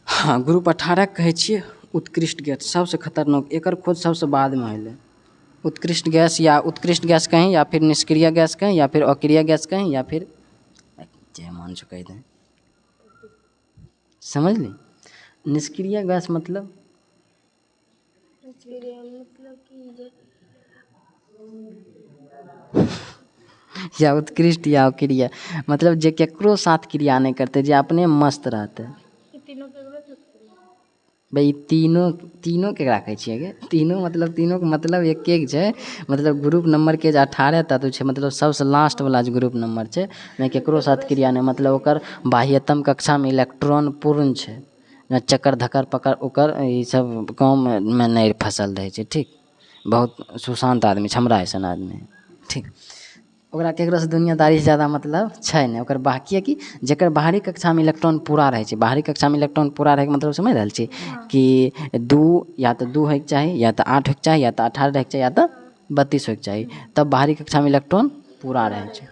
हाँ, ग्रुप 18 कहे छिए उत्कृष्ट गैस, सबसे खतरनाक। एकर खोज सबसे बाद में होले। उत्कृष्ट गैस या उत्कृष्ट गैस कहें, या फिर निष्क्रिय गैस कहें, या फिर अक्रिय गैस कहें, या फिर जय मान चुका दें, समझ ली। निष्क्रिय गैस मतलब या उत्कृष्ट या अक्रिय मतलब जे केकरो साथ क्रिया नहीं करते, जे अपने मस्त रहते। भाई तीनों केकरा कहै छियै गे? तीनों के मतलब एक छै। मतलब ग्रुप नंबर के 18 तत्व छै, मतलब सबसे लास्ट वाला जो ग्रुप नंबर छै में केकरो साथ क्रिया नहीं, मतलब ओकर बाह्यतम कक्षा में इलेक्ट्रॉन पूर्ण छै, चक्कर धक्कर पकड़ ओकर ये सब काम में नहीं फसल रहे छै। ठीक, बहुत सुशांत आदमी छै, हमरा ऐसा आदमी है। ठीक, ओकरा केकरो से दुनियादारी से ज़्यादा मतलब छै नहीं। ओकर बाकी है कि जेकर बाहरी कक्षा में इलेक्ट्रॉन पूरा रहे छै, बाहरी कक्षा में इलेक्ट्रॉन पूरा रहे के मतलब समझ रहल छी कि 2 या तो 2 होइके चाही, या तो 8 होइके चाही, या तो 18 रहेके चाही, या तो 32 होइके चाही, तब बाहरी कक्षा में इलेक्ट्रॉन पूरा रहे छै।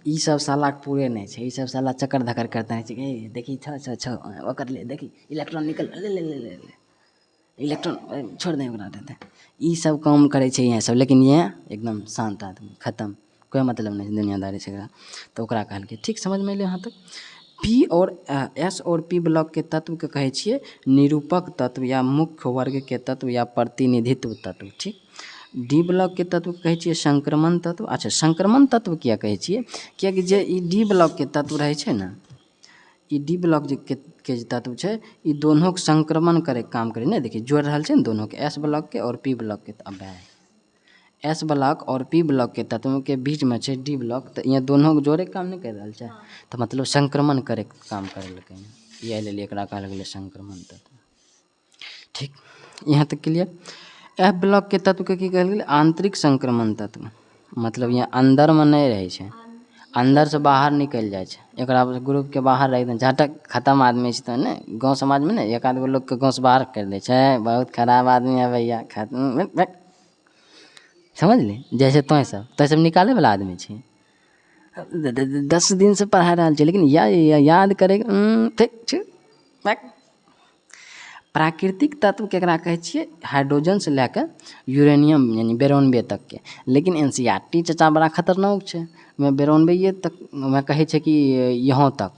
ई सब साला के पूरे नहीं है, ई सब साला चक्कर धक्कर करता है ए देखी छ ओकर ले देखी इलेक्ट्रॉन निकल ले ले ले ले ले इलेक्ट्रॉन छोड़ दें ओकरा देते ई सब काम करे छै यहाँ सब, लेकिन ये एकदम शांत आदमी खत्म, कोई मतलब नहीं दुनियादारी से तो ओकरा कहलकै। ठीक समझ में अयलै यहाँ तक। पी और एस और पी ब्लॉक के तत्व के कहे छिए निरूपक तत्व या मुख्य वर्ग के तत्व या प्रतिनिधित्व तत्व। ठीक। डी ब्लॉक के तत्व कहे छिए संक्रमण तत्व। अच्छा संक्रमण तत्व किया कहे छिए, कियाकि जे ई डी ब्लॉक के तत्व रहे छै ना, ई डी ब्लॉक के जे तत्व छै ई दोनों के संक्रमण करे के काम करे ने, देखिए जोड़ रहल छै ने दोनों के, एस ब्लॉक के और पी ब्लॉक के। अब एस ब्लॉक और पी ब्लॉक के तत्व के बीच में छै डी ब्लॉक, तो ये दोनों के जोड़े के काम नहीं कर रहल छै, तो मतलब संक्रमण करे के काम करलकै, ये लेल एकरा कहल गेलै संक्रमण तत्व। ठीक यहाँ तक क्लियर। एफ ब्लॉक के तत्व के की कहल गेलै आंतरिक संक्रमण तत्व, मतलब यहाँ अंदर में नहीं रहे छै, अंदर से बाहर निकल जाए छै, एकरा ग्रुप के बाहर रख दे झाटक खत्म आदमी छै, तो ने गाँव समाज में ने एक आध गो लोग के गाँव से बाहर कर दे छै, बहुत खराब आदमी है भैया खत्म, समझ ले जैसे तो सब निकाले वाला आदमी छै। 10 दिन से पढ़ा रहा है लेकिन याद करे ठीक छै। प्राकृतिक तत्व केकरा कहै छिए हाइड्रोजन से लेकर यूरेनियम यानी 92 तक के, लेकिन एनसीईआरटी चचा बड़ा खतरनाक छै, मैं 92 तक मैं कहै छै कि यहाँ तक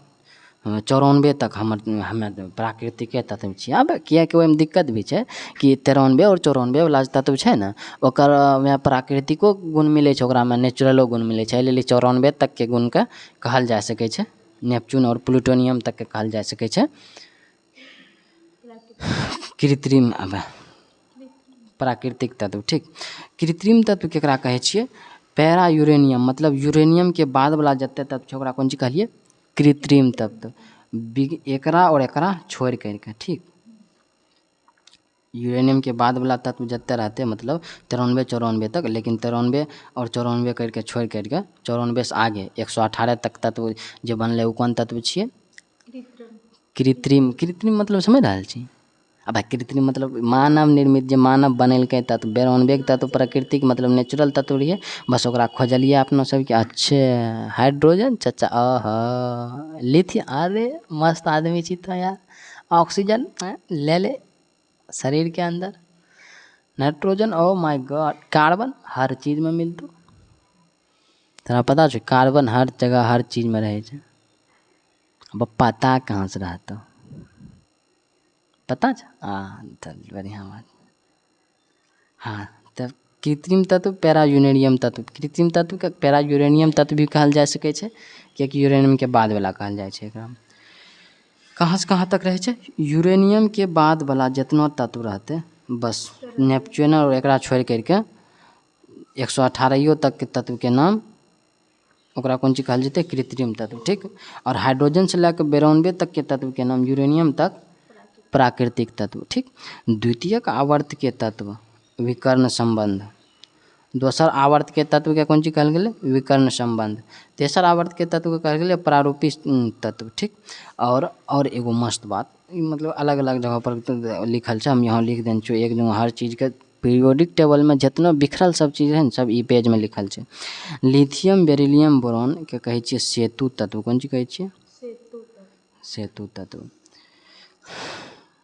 94 तक हमे प्राकृतिक तत्व छिए। अब किएकि ओहिमे दिक्कत भी छै कि 93 और 94 वाला तत्व छै ने ओकर में प्राकृतिको गुण मिलै छै, ओकरामे नेचुरलो गुण मिलै छै, एहि लेल 94 तक के गुणके कहल जा सकै छै, नेपच्यून और प्लूटोनियम तक के कहल जा सकै छै कृत्रिम प्राकृतिक तत्व। ठीक। कृत्रिम तत्व केकरा कहै छिए पैरा यूरेनियम, मतलब यूरेनियम के बाद वाला जते तत्व छै ओकरा कोन चीज कहलिए कृत्रिम तत्व, एकरा और एकरा छोड़ करके। ठीक। यूरेनियम के बाद वाला तत्व जते रहते मतलब 93 94 तक, लेकिन 93 और 94 करके छोड़ करके 94 से आगे 118 तक तत्व जे बनले उ कौन तत्व छिए कृत्रिम। कृत्रिम मतलब समझ रहल छी, अब कृत्रिम मतलब मानव निर्मित, जे मानव बनेलकै तत्व। 92 के तत्व प्राकृतिक मतलब नेचुरल तत्व रहिए, बस ओकरा खोजलिए अपना सबके। अच्छे हाइड्रोजन चचा लिथियम, अरे मस्त आदमी छी तो यार, ऑक्सीजन ले ले शरीर के अंदर, nitrogen oh my god, carbon हर चीज में मिलतो, तोरा पता छो कार्बन हर जगह हर चीज में रहे छै, अब पता कहाँ से रहतो पता छै। चल बढ़िया बात। हाँ तब कृत्रिम तत्व पैरा यूरेनियम तत्व, कृत्रिम तत्व के पैरा यूरेनियम तत्व भी कहल जा सकै छै, कियाकि यूरेनियम के बाद वाला कहल जाइ छै एकरा। कहाँ से कहाँ तक रहे छै यूरेनियम के बाद वाला जितना तत्व रहते बस नेपच्यून और एकरा छोड़ करके 118 तक के तत्व के नाम ओकरा कौन चीज कहल जेते कृत्रिम तत्व। ठीक। और हाइड्रोजन से लेकर 92 तक के तत्व के नाम यूरेनियम तक प्राकृतिक तत्व। ठीक। द्वितीयक आवर्त के तत्व विकर्ण संबंध, दोसर आवर्त के तत्व के कौन चीज कहल गेलै विकर्ण संबंध, तेसर आवर्त के तत्व के कहल गेलै प्रारूपी तत्व। ठीक। और एगो मस्त बात, मतलब अलग अलग जगह पर लिखल छै, हम यहाँ लिख देने छो एक जगह हर चीज के पीरियोडिक टेबल में जितना बिखरल सब चीज है न सब ई पेज में लिखल छै। लिथियम बेरिलियम बोरॉन के कहै छियै सेतु तत्व, कौन चीज कहै छियै सेतु तत्व।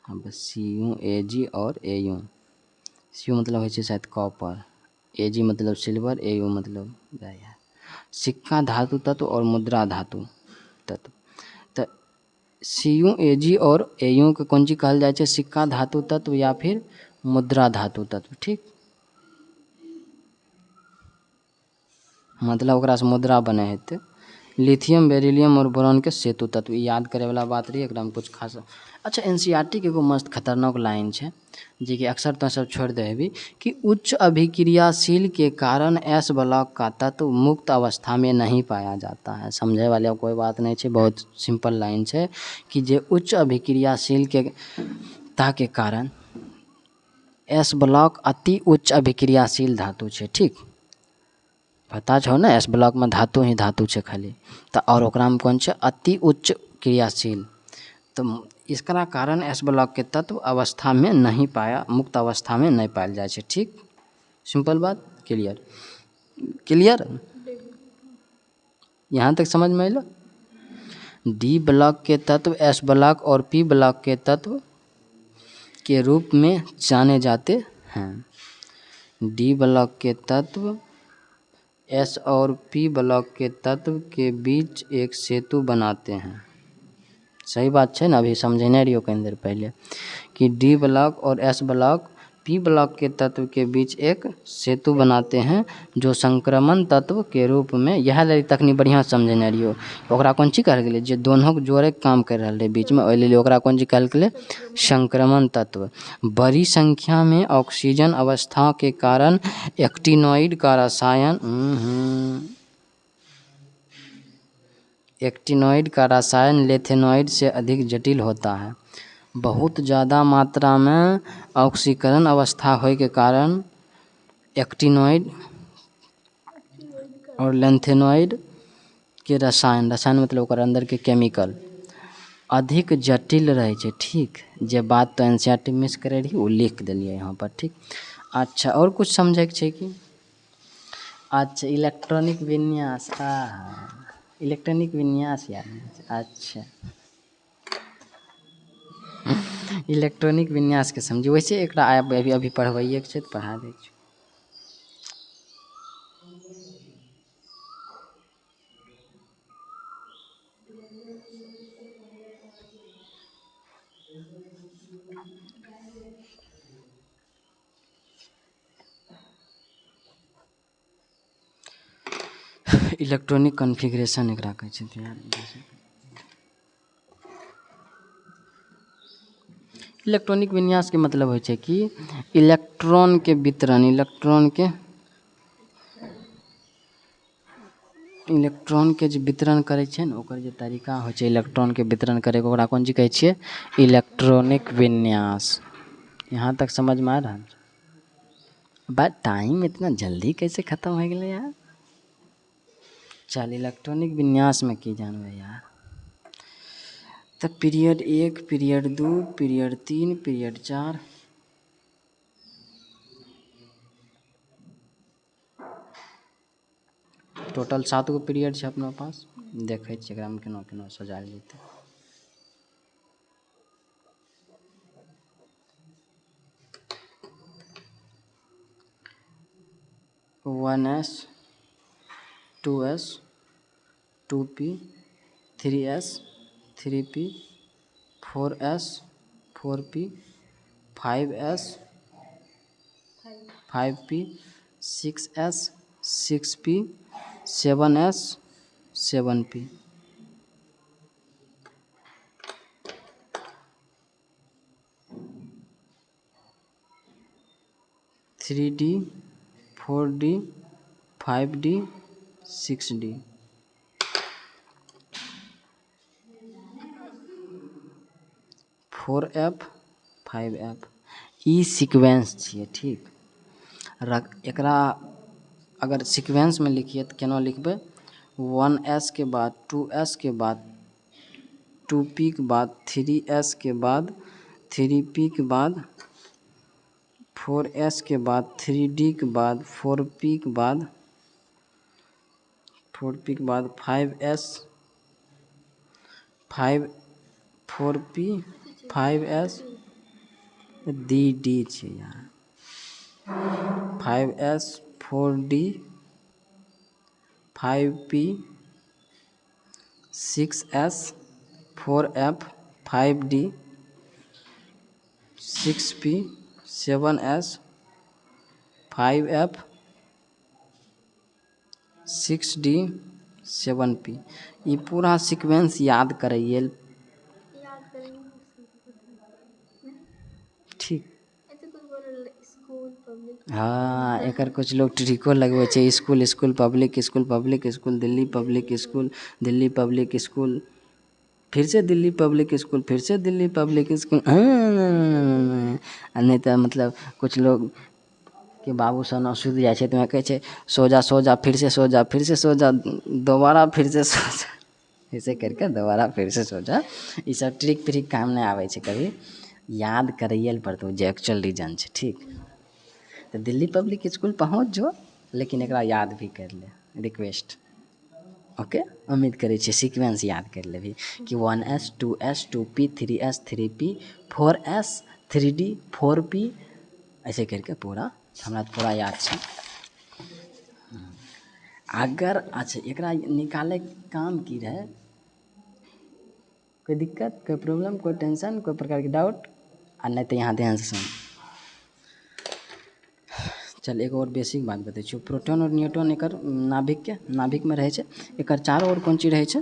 अब Cu Ag और Au, Cu मतलब होइ छै शायद कॉपर, Ag मतलब सिल्वर, Au मतलब सिक्का धातु तत्व और मुद्रा धातु तत्व। तो Cu Ag और Au के कौन चीज कहल जाइ छै सिक्का धातु तत्व या फिर मुद्रा धातु तत्व। ठीक। मतलब ओकरा से मुद्रा बने हेतै। लिथियम बेरिलियम और बोरॉन के सेतु तत्व, याद करे वाला बात रही, एकरा में कुछ खास। अच्छा एनसीईआरटी के एगो मस्त खतरनाक लाइन छै जे कि अक्सर तो सब छोड़ दे भी कि उच्च अभिक्रियाशील के कारण एस ब्लॉक का तत्व मुक्त अवस्था में नहीं पाया जाता है। समझे वाले कोई बात नहीं है, बहुत सिंपल लाइन है कि जे उच्च अभिक्रियाशील के ता के कारण एस ब्लॉक अति उच्च अभिक्रियाशील धातु है। ठीक। पता छो ना एस ब्लॉक में धातु ही धातु है खाली, तो और ओकरा में कौन है अति उच्च क्रियाशील, तो इसका कारण एस ब्लॉक के तत्व अवस्था में नहीं पाया, मुक्त अवस्था में नहीं पायल जाए। ठीक। सिंपल बात, क्लियर क्लियर। यहाँ तक समझ में आइलो। डी ब्लॉक के तत्व एस ब्लॉक और पी ब्लॉक के तत्व के रूप में जाने जाते हैं। डी ब्लॉक के तत्व एस और पी ब्लॉक के तत्व के बीच एक सेतु बनाते हैं। सही बात है ना, अभी समझेने रहियो कहीं देर पहले कि डी ब्लॉक और एस ब्लॉक पी ब्लॉक के तत्व के बीच एक सेतु बनाते हैं जो संक्रमण तत्व के रूप में, यह ले तखनी बढ़िया समझेने रहियो। ओकरा कौन चीज कहल गेलै, जे दोनों के जोड़े के काम कर रहल रहे बीच में, ओहि लेल ओकरा कौन चीज कहल गेलै, संक्रमण तत्व। बड़ी संख्या में ऑक्सीजन अवस्था के कारण एक्टिनोइड का रसायन एक्टिनोइड का रसायन लेथेनोइड से अधिक जटिल होता है। बहुत ज़्यादा मात्रा में ऑक्सीकरण अवस्था होए के कारण एक्टिनोइड और लेथेनोइड के रसायन मतलब ओकर अंदर के केमिकल अधिक जटिल रहे छै। ठीक, जे बात तो एनसीईआरटी मिस करे रही वो लिख दिलिए यहाँ पर। ठीक, अच्छा और कुछ समझे के छै कि? अच्छा, इलेक्ट्रॉनिक विन्यास, इलेक्ट्रॉनिक विन्यास याद। अच्छा इलेक्ट्रॉनिक विन्यास के समझी, वैसे एक अभी पढ़बैए के छै तो पढ़ा दे छी। इलेक्ट्रॉनिक कॉन्फ़िगरेशन एकरा कहै छै। इलेक्ट्रॉनिक विन्यास के मतलब होइ छै कि इलेक्ट्रॉन के वितरण, इलेक्ट्रॉन के जे वितरण करे छै ने, ओकर जे तरीका होइ छै इलेक्ट्रॉन के वितरण करे के, ओकरा कौन चीज कहै छियै, इलेक्ट्रॉनिक विन्यास। यहाँ तक समझ में आ रहा है? बट टाइम इतना जल्दी कैसे खत्म हो गया यार। चल, इलेक्ट्रॉनिक विन्यास में की जानबे यार। तो period 1, period 2, period 3, period 4, total 7 गो पीरियड छै अपना पास। देखे छियै एकरा में केना केना सजायल जेतै। वन S, 2s, 2p, 3s, 3p, 4s, 4p, 5s, 5p, 6s, 6p, 7s, 7p, 3d, 4d, 5d, 6d, 4f, 5f। ई सीक्वेंस छिए। ठीक, एकरा अगर सीक्वेंस में लिखिए तो केना लिखबे, 1s के बाद 2s के बाद 2p के बाद 3s के बाद 3p के बाद 4s के बाद 3d के बाद 4p के बाद 5s, 4p, 5s, dd छै यार, 5s, 4d, 5p, 6s, 4f, 5d, 6p, 7s, 5f, 6d, 7p। ये पूरा सीक्वेंस याद करिए। ठीक, हाँ, एकर कुछ लोग ट्रिको लगवे छै, school school public school, public school Delhi public school, Delhi public school, फिर से दिल्ली पब्लिक स्कूल, फिर से दिल्ली पब्लिक स्कूल। नहीं तो मतलब कुछ लोग के बाबू सोना सुति जाइ छै तो कहे छै सो जा सो जा, फिर से सो जा, फिर से सो जा, दोबारा फिर से सो जा, ऐसे करके दोबारा फिर से सो जा। ये सब ट्रिक फ्रिक काम नहीं आवे छै, कभी याद करिए पड़तो जे एक्चुअल रीजन छै। ठीक, तो दिल्ली पब्लिक स्कूल पहुँच जो, लेकिन एकरा याद भी कर ले, रिक्वेस्ट। ओके, उम्मीद करै छियै सीक्वेंस याद करि लेबही कि 1s 2s 2p 3s 3p 4s 3d 4p ऐसे करके पूरा हमरा तऽ पूरा याद छै। अगर अच्छा एकरा निकालैके काम की रहै, कोई दिक्कत, कोई प्रॉब्लम, कोई टेंशन, कोई प्रकारके डाउट? आ नहीं तो यहाँ ध्यान से सुन। चल एगो और बेसिक बात बतै छियौ। प्रोटॉन और न्यूट्रॉन एकर नाभिकमे रहै छै। एकर चारो ओर कोन चीज रहै छै?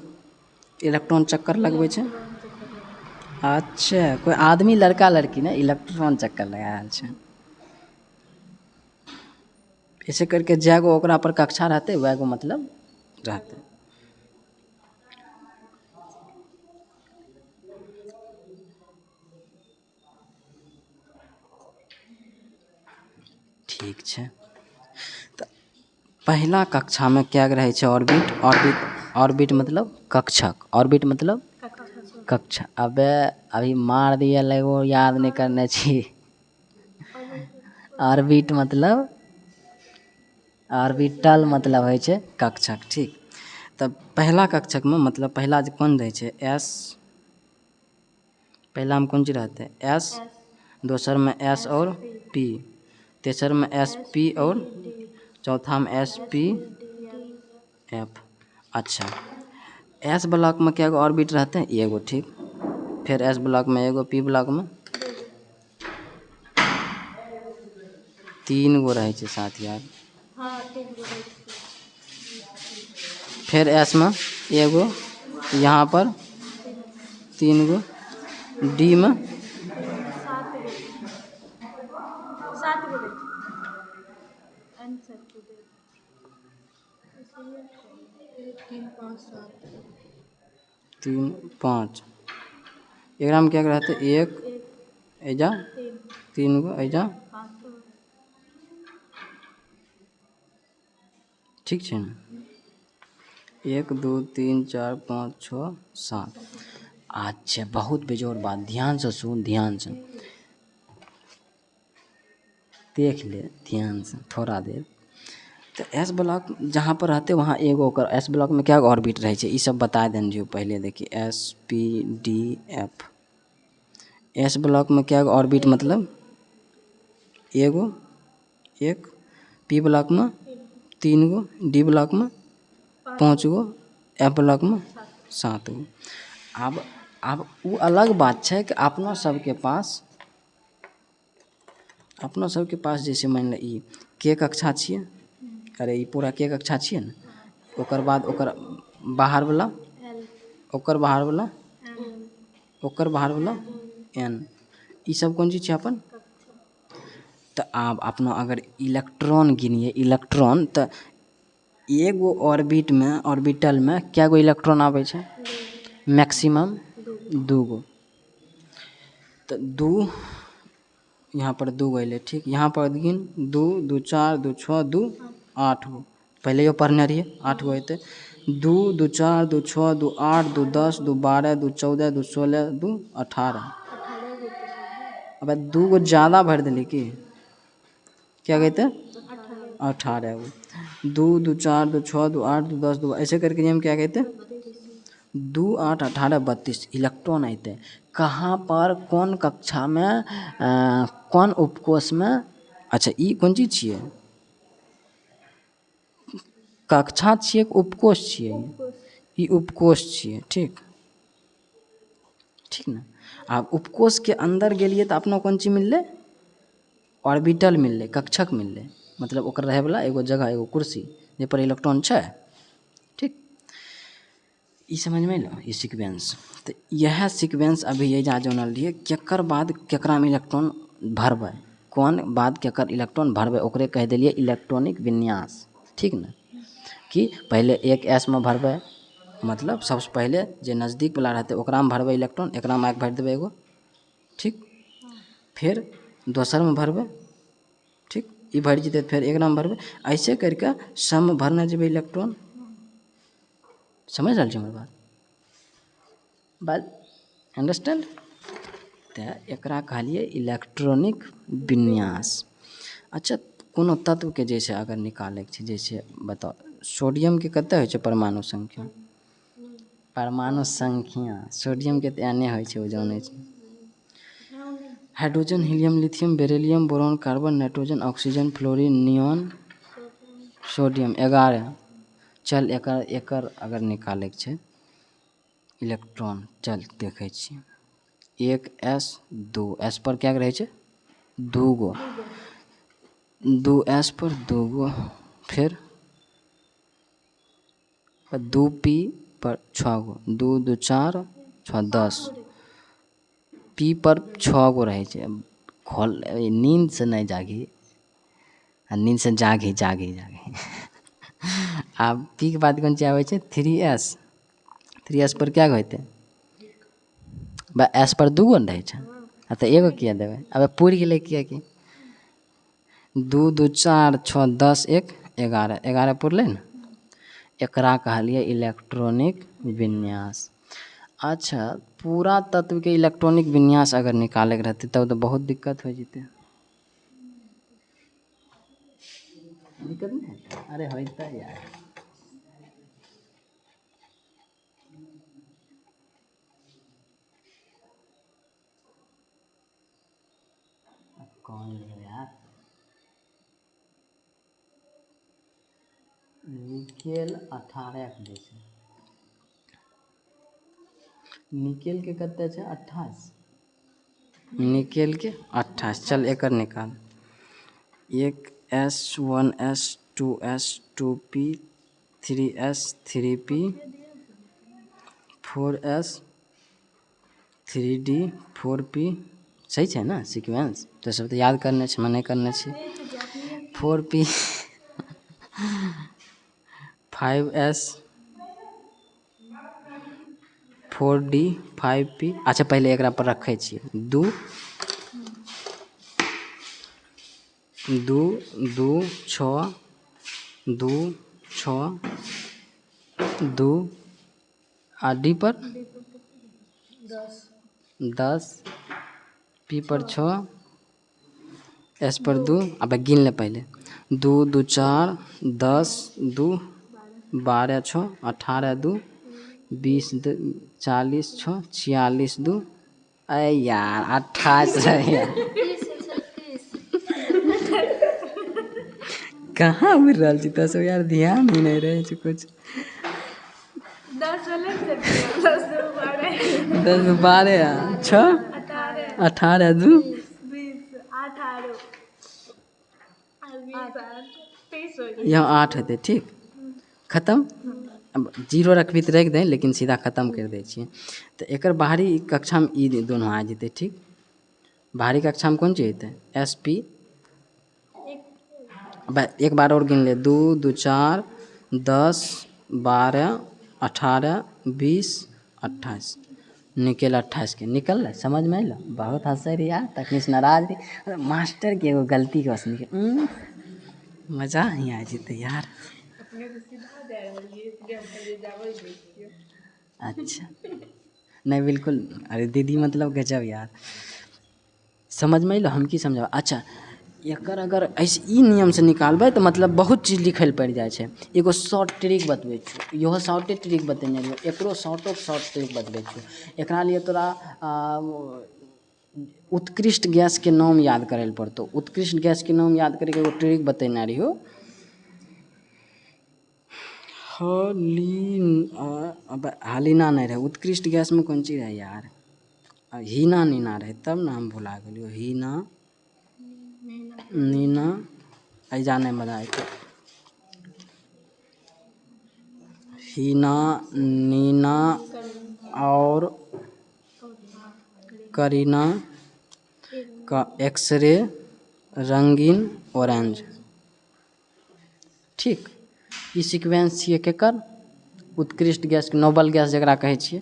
इलेक्ट्रॉन चक्कर लगबै छै। अच्छा, कोई आदमी लड़का लड़की ने इलेक्ट्रॉन चक्कर लगा रहल छै। ऐसे करके जैगो ओकरा पर कक्षा रहतै वैगो मतलब रहतै। ठीक छै, तऽ पहला कक्षामे क्या रहै छै? ऑर्बिट मतलब कक्षक। ऑर्बिट मतलब कक्षा। अबे अभी मार दिया लगो, याद नहीं करने छी। ऑर्बिट मतलब ऑर्बिटल मतलब होइ छै कक्षक। ठीक, तब पहला कक्षकमे मतलब पहला जे कोन रहै छै? एस। पहलामे कोन चीज रहतै? एस। दोसरमे एस और पी। तेसरमे एस पी और चौथामे एस पी एफ। अच्छा, एस ब्लॉकमे कए गो ऑर्बिट रहतै? एगो। ठीक, फिर एस ब्लॉकमे एगो, पी ब्लॉकमे 3 गो रहै छै साथ यार। फिर एस में एगो, यहाँ पर 3 गो, डी में 3 5। एकरा में क्या रहते? 1 एजा, 3 गो एजा। ठीक छै ने? 1 2 3 4 5 6 7। अच्छा, बहुत बेजोड़ बात, ध्यान से सुन, ध्यान से देख ले, ध्यान से थोड़ा देर। तो एस ब्लॉक जहाँ पर रहते वहाँ एगो ओकर एस ब्लॉक में क्या ऑर्बिट रहे छै? ई सब बता देने जो पहले। देखिए एस पी डी एफ। एस ब्लॉक में क्या ऑर्बिट मतलब एगो, 1। पी ब्लॉक में 3 गो, डी ब्लॉक में 5 गो, एफ ब्लॉक में 7 गो। अब वो अलग बात है कि अपना सबके पास जैसे मान ली ई के कक्षा छिए। अरे ई पूरा के कक्षा छिए ने, ओकर बाद ओकर बाहरवला, ओकर बाहरवला, ओकर बाहरवला एन। ई सब कोन चीज छै अपन? तो आब अपना अगर इलेक्ट्रॉन गिनिए, इलेक्ट्रॉन तो एगो ऑर्बिटल में क्या गो इलेक्ट्रॉन आबै छै? मैक्सिमम 2 गो। तो 2 यहाँ पर 2 गो अइले। ठीक, यहाँ पर गिन 2 2 4 2 6 2 8 गो। पहले यो पढ़ने रहिए 8 गो अइते। 2 2 4 2 6 2 8 2 10 2 12 2 14 2 16 2 18। अब 2 गो ज़्यादा भर दिली की? क्या कहते? 18 गो। 2 2 4 2 6 2 8 2 10 2 ऐसे करके हम क्या कहते? 2 8 18 32 इलेक्ट्रॉन अइते। कहाँ पर, कौन कक्षा में, कौन उपकोष में? अच्छा, ई कौन चीज छिए? कक्षा छिए कि उपकोष छिए? ई उपकोष छिए। ठीक, ठीक ने? आब उपकोष के अंदर गेलिए तो अपना कौन चीज मिलले? ऑर्बिटल मिलले, कक्षक मिलले। मतलब ओकर रहे वाला एगो जगह, एगो कुर्सी जे पर इलेक्ट्रॉन छै। ठीक, ई समझ में लो ई सीक्वेंस। तो यह सीक्वेंस अभी एजा जानल रहिए केकर बाद केकरा में इलेक्ट्रॉन भरबै, कोन बाद केकर इलेक्ट्रॉन भरबै, ओकरे कह देलिए इलेक्ट्रॉनिक विन्यास। ठीक ने? कि पहले एक एस में भरबै, मतलब सबसे पहले जे नज़दीक वाला रहते ओकरा में भरबै इलेक्ट्रॉन, एकरा में आके भर देबै एगो। ठीक, फिर दोसर में भरबै। ठीक, ई भर जेतै फिर एकरा में भरबै। ऐसे करके सब में भरने जेबै इलेक्ट्रॉन। समझ रहल छी हमर बात? अंडरस्टैंड? तो एकरा कहलिए इलेक्ट्रॉनिक विन्यास। अच्छा, कोनो तत्व के जैसे अगर निकाले के छै, जैसे बताओ सोडियम के कते होइ छै परमाणु संख्या? परमाणु संख्या सोडियम के तऽ एने होइ छै, ओ जानै छै। Hydrogen, helium, lithium, beryllium, boron, carbon, nitrogen, oxygen, fluorine, neon, sodium 11। चल एकर अगर निकालैके छै इलेक्ट्रॉन, चल देखै छियै। 1s 2s पर क्या रहै छै? 2 गो। 2s पर 2 गो, फिर 2p पर 6 गो, 2 2 4 6 10। p पर 6 गो रहै छै। खोल, नींद से नहीं जागी, नींद से जागी जागी जागी आब p के बाद कोन चीज आबै छै? 3s। 3s पर क्या होते? s पर 2 गो ने रहै छै, तऽ एगो किया देबै? अब पूरि गेलै, किया कि 2 2 4 6 10 1 11 11 पुरलै ने। एकरा कहलिए इलेक्ट्रॉनिक विन्यास। अच्छा, पूरा तत्व के इलेक्ट्रॉनिक विन्यास अगर निकाले के रहते तब तो बहुत दिक्कत हो जते। दिक्कत नहीं? अरे होता यार। कौन यार? निकेल 18 के दै छै। निकेल के कते छै? 28। निकेल के 28। चल एकर निकाल। 1s 1s 2s 2p 3s 3p 4s 3d 4p। सही छै ना सीक्वेंस? तो सब तो याद करने छै, मने करने छी। 4p 5s 4d 5p। अच्छा पहले एकरा पर रखे छिए। 2 2 2 6 2 6 2 आ डी पर 10 पी पर 6 एस पर 2। अब गिन ले पहले। 2 2 4 10 2 12 6 18 2 20 40 6 46 2। अरे यार 28 है यार। कहाँ उड़ रहा छी तो यार, ध्यान ही नहीं रहे छै कुछ। 10 12 6 18 2 यहाँ 8 हेतै। ठीक, खत्म। अब 0 रखबी तऽ रख दें, लेकिन सीधा खत्म कर दै छियै। तो एकर बाहरी कक्षा में ई दोनों आ जेतै। ठीक, बाहरी कक्षा में कौन चीज हेतै? sp। एक बार और गिन ले। 2 2 4 10 12 18 20 28। निकल 28 के निकल। समझ में अल? बहुत हंसे रही यार, तखनी से नाराज रही। मास्टर के एगो गलती के वस निकल, मजा ही आ जेते यार। अच्छा नहीं बिल्कुल, अरे दीदी मतलब गजब यार। समझ में अल? हम की समझ? अच्छा, एकर अगर ऐसे ई नियम से निकालबै तो मतलब बहुत चीज लिखै पड़ जाए छै। एगो शॉर्ट ट्रिक बतबै छियो, इहो शॉर्टे ट्रिक बतेने रहियो, एकरो शॉर्ट ट्रिक बतबै छियो। एकरा लिए तोरा उत्कृष्ट गैस के नाम याद करे ले पड़तो। उत्कृष्ट गैस के नाम याद करके एगो ट्रिक बतेने रहियो। हालिना नहीं रहे, उत्कृष्ट गैस में कौन चीज है यार? हीना नीना रहे, तब ना हम भुला गेलियो। हीना नीना ऐजा नहीं मजा आए। हीना नीना और करीना का एक्सरे रंगीन ऑरेंज। ठीक, ई सीक्वेंस छिए केकर? उत्कृष्ट गैस, नोबल गैस जकरा कहै छिए।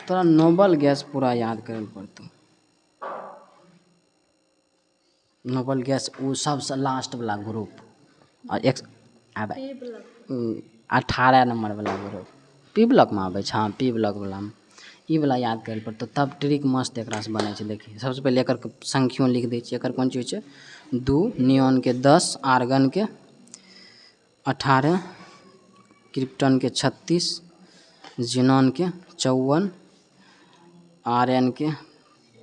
तोरा नोबल गैस पूरा याद करे ले पड़तो। नोबल गैस वो सबसे लास्ट वाला ग्रुप, और 18 नंबर वाला ग्रुप पी ब्लॉक में आबै छै। हाँ, पी ब्लॉक वाला में ई वाला याद करे ले पड़तो, तब ट्रिक मस्त एकरा से बनै छै। देखिए सबसे पहले एकर संख्यों लिख दै छिए। एकर कोन चीज छै? 2 नियॉन के 10 आर्गन के 18 क्रिप्टन के 36, जिनॉन के 54, आर्यन के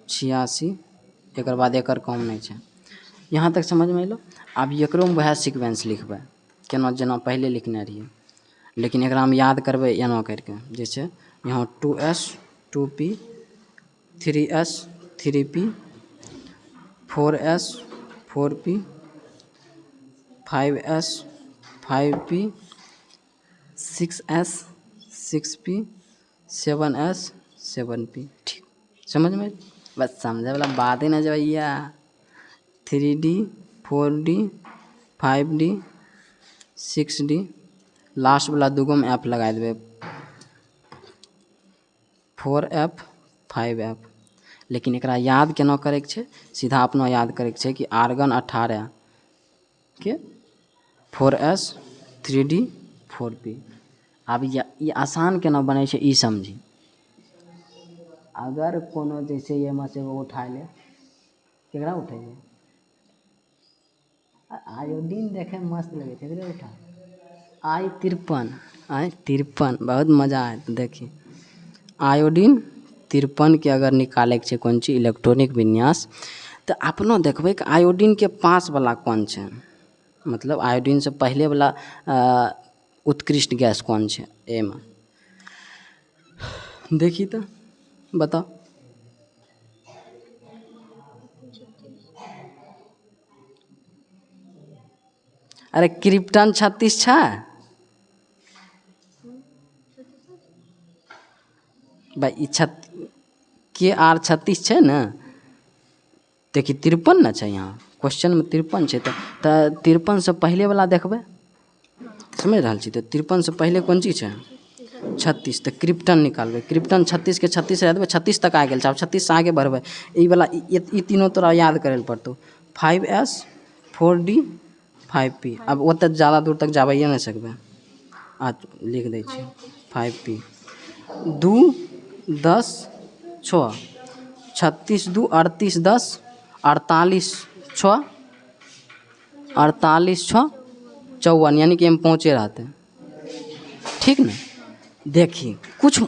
86, एकर बाद एकर काम नहीं छै। यहाँ तक समझ में अयलो। आब एकरोमे वएह सीक्वेंस लिखबै केना जेना पहले लिखने रहिए, लेकिन एकरामे याद करबै एना करके, जैसे यहाँ 2s 2p 3s 3p 4s 4p 5s 5p 6s 6p 7s 7p। ठीक समझ में? बस समझे वाला बात ही ना जो भैया। 3D 4D 5D 6D, last वाला दूगो में एफ लगा देबै, 4f 5f। लेकिन एकरा याद केना करैके छै? सीधा अपना याद करैके छै कि आर्गन 18 के 4s 3D 4p। अब ये आसान केना बनै छै ई समझी। अगर कोनो जैसे ये में से वो उठा ले, केकरा उठेबे? आयोडीन देखे में मस्त लगे छै, एकरे उठा। I53 बहुत मजा आए देखी। आयोडीन 53 के अगर निकाले के छै कोन चीज इलेक्ट्रॉनिक विन्यास, तो अपनो देखबै कि आयोडीन के पास वाला कौन छै, मतलब आयोडीन से पहले वाला उत्कृष्ट गैस कौन छै ए में देखी तो बताओ। अरे क्रिप्टन 36 छै, भाई ई KR 36 छै ने, देखी 53 ना छै यहाँ क्वेश्चन में 53 छै, तो 53 से पहले वाला देखबै, समझ रहा छी? तो 53 से पहले कौन चीज छै? 36। तो क्रिप्टन निकालबै, क्रिप्टन 36 के 36 रह देबै, 36 तक आ गेल छै। अब 36 से आगे बढ़बै, ई वाला ई तीनों तोरा याद करे ले पड़तौ। 5s 4d 5p। अब ओतऽ ज़्यादा दूर तक जाबैए नहीं सकबै, लिख दै छी 5p। 2 10 6 36 2 38 10 48 6 48 6 54, यानी कि हम पहुँचे रहते। ठीक ना? देखी कुछ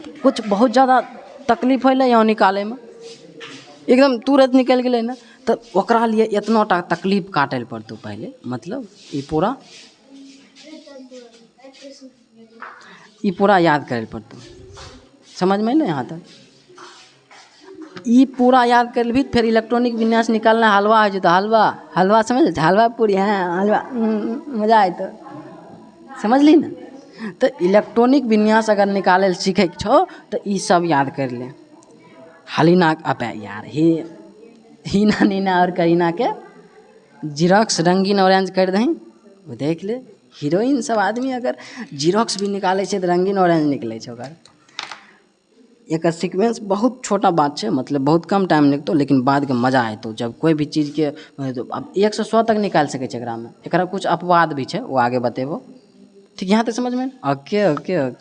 बहुत ज़्यादा तकलीफ होलै यहाँ निकाले में, एकदम तुरंत निकल गेलै ना, तो ओकरा लिए इतना टा तकलीफ काटे ले पड़तौ पहले। मतलब ई पूरा याद करे ले पड़तौ। समझ में अयलै यहाँ तक? ई पूरा याद कर लेबही, फिर इलेक्ट्रॉनिक विन्यास निकालना हलवा हो जेतो। हलवा समझ, हलवा पूरी, हाँ हलवा मजा आयतो। समझली ना? तो इलेक्ट्रॉनिक विन्यास अगर निकाले ले सीखे के छो तो ई सब याद कर ले। हलीना अबे यार हीना नीना और करीना के जीरोक्स रंगीन ऑरेंज कर दही, वो देख ले। हीरोइन सब आदमी अगर जीरोक्स भी निकाले छे तो रंगीन ऑरेंज निकले छे ओकर। एक सीक्वेंस बहुत छोटा बात है, मतलब बहुत कम टाइम लगतो, लेकिन बाद के मजा आयतो। जब कोई भी चीज़ के अब 1 से 100 तक निकाल सके एकरा में। एकरा कुछ अपवाद भी है, वो आगे बतेबो। ठीक यहाँ तक समझ में? Okay okay okay.